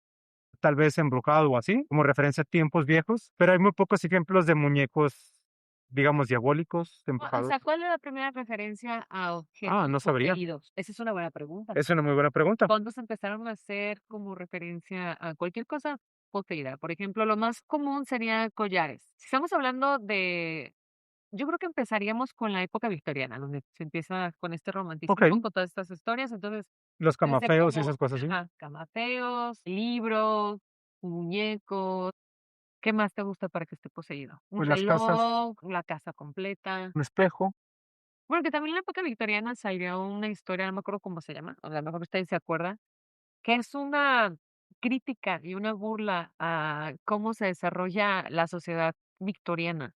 tal vez embrujado o así, como referencia a tiempos viejos, pero hay muy pocos ejemplos de muñecos, digamos, diabólicos, O embrujados. sea, ¿cuál es la primera referencia a objetos No sabría. poseídos? Esa es una buena pregunta. Es una muy buena pregunta. ¿Cuándo se empezaron a hacer como referencia a cualquier cosa poseída? Por ejemplo, lo más común sería collares. Si estamos hablando de yo creo que empezaríamos con la época victoriana, donde se empieza con este romanticismo, Okey, con todas estas historias. Entonces, los desde camafeos y como esas cosas, ¿sí? ajá, camateos, libros, muñecos. ¿Qué más te gusta para que esté poseído? Un Pues las casas, reloj, la casa completa. un espejo. Bueno, que también en la época victoriana salió una historia, no me acuerdo cómo se llama, a lo mejor ustedes se acuerdan, que es una crítica y una burla a cómo se desarrolla la sociedad victoriana.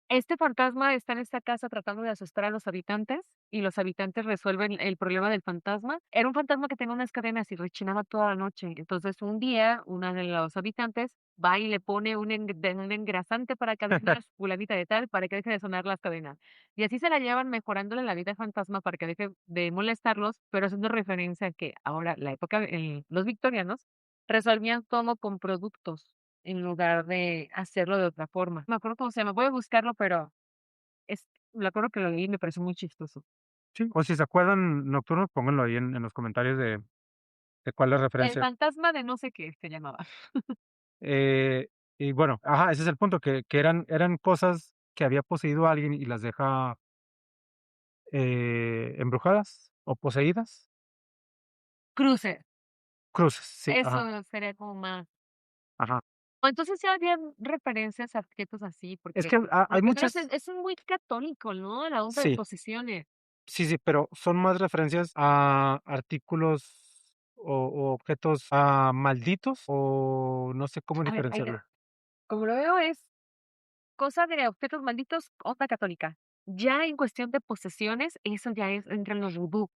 Este fantasma está en esta casa tratando de asustar a los habitantes, y los habitantes resuelven el problema del fantasma. Era un fantasma que tenía unas cadenas y rechinaba toda la noche. Entonces, un día, una de los habitantes va y le pone un engrasante para cadenas, fulanita de tal, para que deje de sonar las cadenas. Y así se la llevan mejorándole la vida al fantasma para que deje de molestarlos, pero haciendo referencia a que ahora, la época, los victorianos resolvían todo con productos en lugar de hacerlo de otra forma. Me acuerdo cómo se llama, voy a buscarlo, pero es me acuerdo que lo leí y me pareció muy chistoso. Sí, o si se acuerdan Nocturno, pónganlo ahí en los comentarios de cuál es la El referencia. fantasma de no sé qué se llamaba. Eh, y bueno, ajá, ese es el punto, que eran cosas que había poseído a alguien y las deja, embrujadas o poseídas. Cruces, Cruces, sí, ajá, eso sería como más ajá. o entonces ya habían referencias a objetos así, Es porque que hay lo que creo muchas, es muy católico, ¿no? La onda de sí, posesiones. sí, pero son más referencias a artículos o objetos, malditos, o no sé cómo A ver, ahí te diferenciarlo. va. Como lo veo es cosa de objetos malditos, onda católica. Ya en cuestión de posesiones, eso ya es entra en los vudú.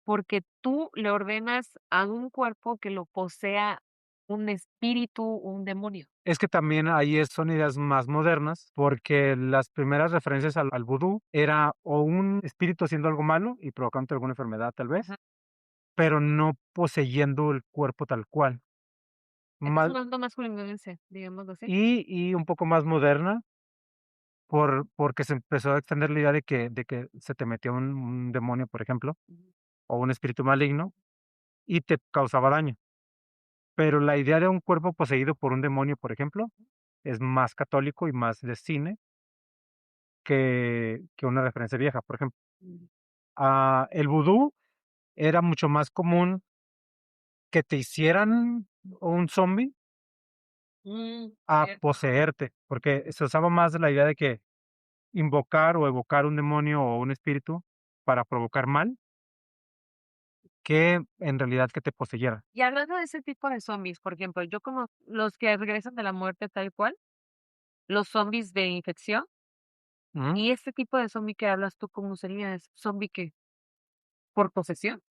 Porque tú le ordenas a un cuerpo que lo posea un espíritu, un demonio. Es que también ahí son ideas más modernas, porque las primeras referencias al vudú era o un espíritu haciendo algo malo y provocando alguna enfermedad, tal vez, Ajá. pero no poseyendo el cuerpo tal cual. Esta es Más, una onda más hollywoodense, digámoslo así. y un poco más moderna, porque se empezó a extender la idea de que se te metió un demonio, por ejemplo, Ujú. o un espíritu maligno y te causaba daño. Pero la idea de un cuerpo poseído por un demonio, por ejemplo, es más católico y más de cine que una referencia vieja. Por ejemplo, Mm. el vudú era mucho más común que te hicieran un zombie a Cierto. poseerte, porque se usaba más la idea de que invocar o evocar un demonio o un espíritu para provocar mal, que en realidad que te poseyera. Y hablando de ese tipo de zombies, por ejemplo, yo como los que regresan de la muerte tal cual, los zombies de infección, Ujú. y este tipo de zombie que hablas tú, ¿cómo sería? ¿Es zombie que por posesión?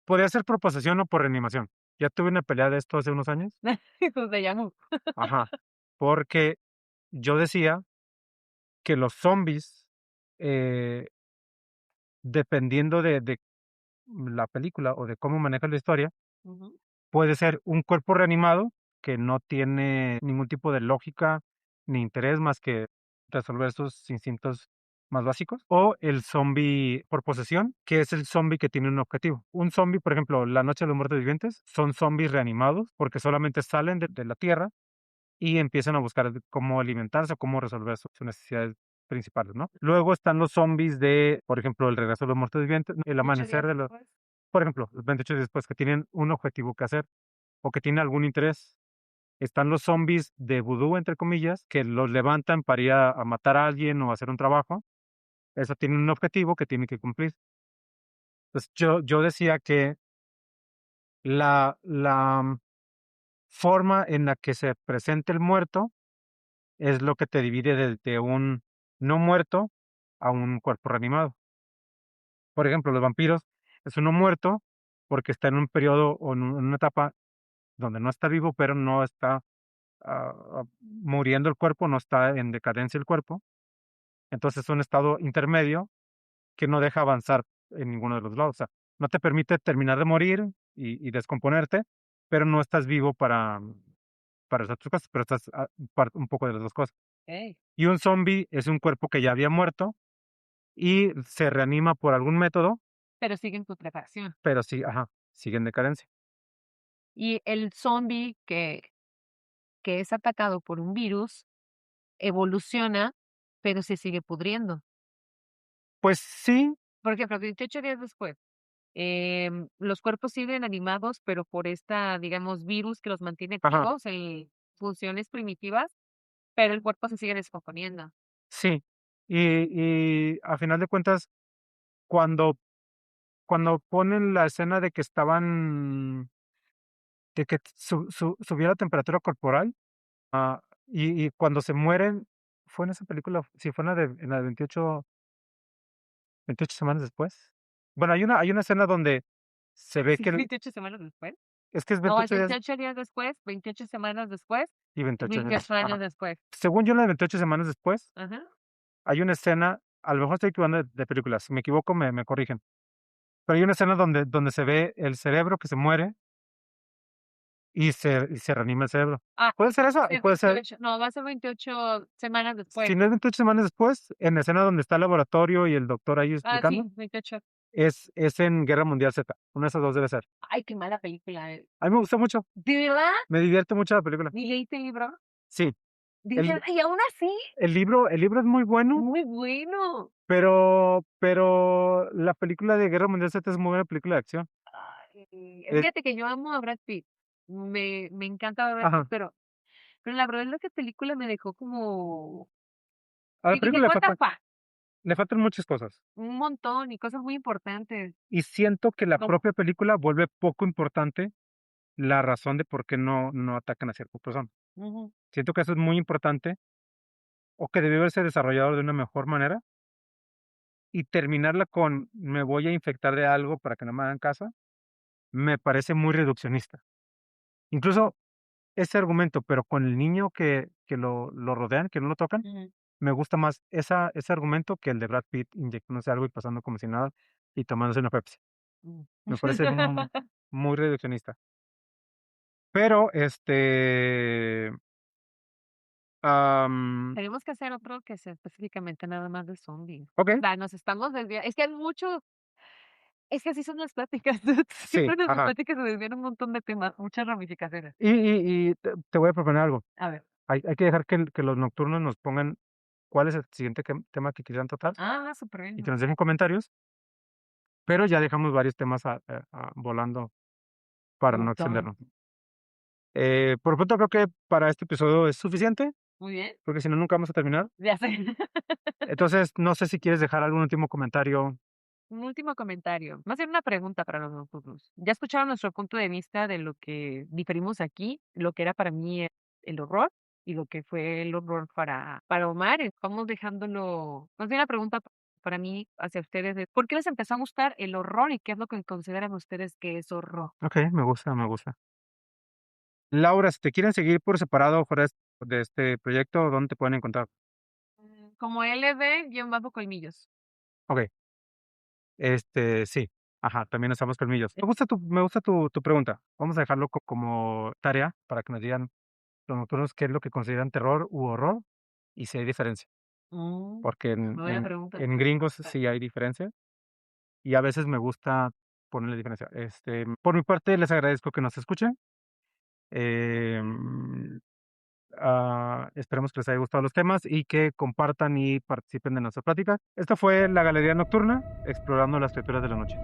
Podría ser por posesión o por reanimación. Ya tuve una pelea de esto hace unos años. Los de Yamu. Ajá, porque yo decía que los zombies, eh, dependiendo de la película o de cómo maneja la historia, Ujú. puede ser un cuerpo reanimado que no tiene ningún tipo de lógica ni interés más que resolver sus instintos más básicos, o el zombie por posesión, que es el zombie que tiene un objetivo. Un zombie, por ejemplo, La Noche de los Muertos Vivientes, son zombies reanimados porque solamente salen de la tierra y empiezan a buscar cómo alimentarse o cómo resolver sus necesidades principales, ¿no? Luego están los zombies de, por ejemplo, El Regreso de los Muertos Vivientes, El 8 Amanecer días de los, después. por ejemplo, los 28 días después, que tienen un objetivo que hacer o que tienen algún interés. Están los zombies de vudú, entre comillas, que los levantan para ir a matar a alguien o hacer un trabajo, Eso tiene un objetivo que tiene que cumplir. Entonces, yo decía que la forma en la que se presenta el muerto es lo que te divide de un no muerto a un cuerpo reanimado. Por ejemplo, los vampiros es uno muerto porque está en un periodo o en una etapa donde no está vivo, pero no está muriendo el cuerpo, no está en decadencia el cuerpo. Entonces es un estado intermedio que no deja avanzar en ninguno de los lados. O sea, no te permite terminar de morir y descomponerte, pero no estás vivo para esas otras cosas, pero estás un poco de las dos cosas. Okey. Y un zombie es un cuerpo que ya había muerto y se reanima por algún método, Pero sigue en putrefacción. pero sí, ajá, sigue en decadencia. Y el zombi que es atacado por un virus evoluciona, pero se sigue pudriendo. Pues sí, Por ejemplo, 28 días después, los cuerpos siguen animados, pero por esta, digamos, virus que los mantiene ajá, activos en funciones primitivas, pero el cuerpo se sigue descomponiendo. sí. Y a final de cuentas, cuando cuando ponen la escena de que estaban de que subía la temperatura corporal, y cuando se mueren, ¿fue en esa película? Sí, fue en la de 28 semanas después. Bueno, hay una escena donde se ve Sí, que 28 semanas después. es que es No, es 28 días 28 días después, 28 semanas después, y 28 años. 28 años Ajá. después. Según yo, en la de 28 semanas después, Ajá. hay una escena, a lo mejor estoy equivocando de películas, si me equivoco, me corrigen, pero hay una escena donde se ve el cerebro que se muere y se reanima el cerebro. Ah, ¿Puede ser esa? O es puede ser 28, no, va a ser 28 semanas después. si no es 28 semanas después, en la escena donde está el laboratorio y el doctor ahí Ah, sí, explicando, 28. es en Guerra Mundial Z, una de esas 2 debe ser. Ay, qué mala película, A mí me gustó mucho, ¿de verdad? me divierte mucho la película. ¿Ni leíste el libro? Sí, ¿De el verdad? Y aún así, el libro es muy bueno, muy bueno. pero la película de Guerra Mundial Z es muy buena película de acción. Ay, Es fíjate que yo amo a Brad Pitt. Me encanta Brad Pitt, ajá, pero la verdad es que película me dejó como a la y dije: película "What the fuck", le faltan muchas cosas, un montón y cosas muy importantes. y siento que la Com propia película vuelve poco importante la razón de por qué no atacan a ciertas personas. Ujú, Siento que eso es muy importante, o que debió haberse desarrollado de una mejor manera, y terminarla con: "Me voy a infectar de algo para que no me hagan caso", me parece muy reduccionista. Incluso ese argumento, pero con el niño que lo rodean, que no lo tocan, ujú, me gusta más ese argumento que el de Brad Pitt inyectándose algo y pasando como si nada y tomándose una Pepsi. mm. Me parece muy reduccionista. Pero, Tenemos que hacer otro que sea específicamente nada más de zombies. okey, Nos estamos desviando es que hay mucho es que así son las pláticas, sí, siempre nuestras ajá. pláticas se desvían un montón de temas, muchas ramificaciones. Y te voy a proponer algo. A ver. Hay que dejar que los nocturnos nos pongan cuál es el siguiente tema que quisieran tratar y Superbién. que nos dejen comentarios, pero ya dejamos varios temas volando para Un no montón. extendernos. Por lo pronto creo que para este episodio es suficiente, Muy bien, porque si no, nunca vamos a terminar. ya sé. Entonces, no sé si quieres dejar algún último comentario. Un último comentario, más bien una pregunta para los nocturnos. Ya escucharon nuestro punto de vista de lo que diferimos aquí, lo que era para mí el horror y lo que fue el horror para Omar. Vamos dejándolo, más bien la pregunta para mí hacia ustedes de ¿por qué les empezó a gustar el horror y qué es lo que consideran ustedes que es horror? Okey, me gusta, me gusta. Laura, si te quieren seguir por separado fuera de este proyecto, ¿dónde te pueden encontrar? Como LB-colmillos. Okey, sí, ajá, también usamos colmillos. Me gusta tu pregunta. Vamos a dejarlo como tarea para que nos digan los nocturnos qué es lo que consideran terror u horror y si hay diferencia, Mm, porque en muy buena en pregunta. en gringos sí hay diferencia y a veces me gusta ponerle diferencia. Por mi parte, les agradezco que nos escuchen, em, esperemos que les haya gustado los temas y que compartan y participen de nuestra plática. Esta fue la Galería Nocturna, explorando las criaturas de la noche.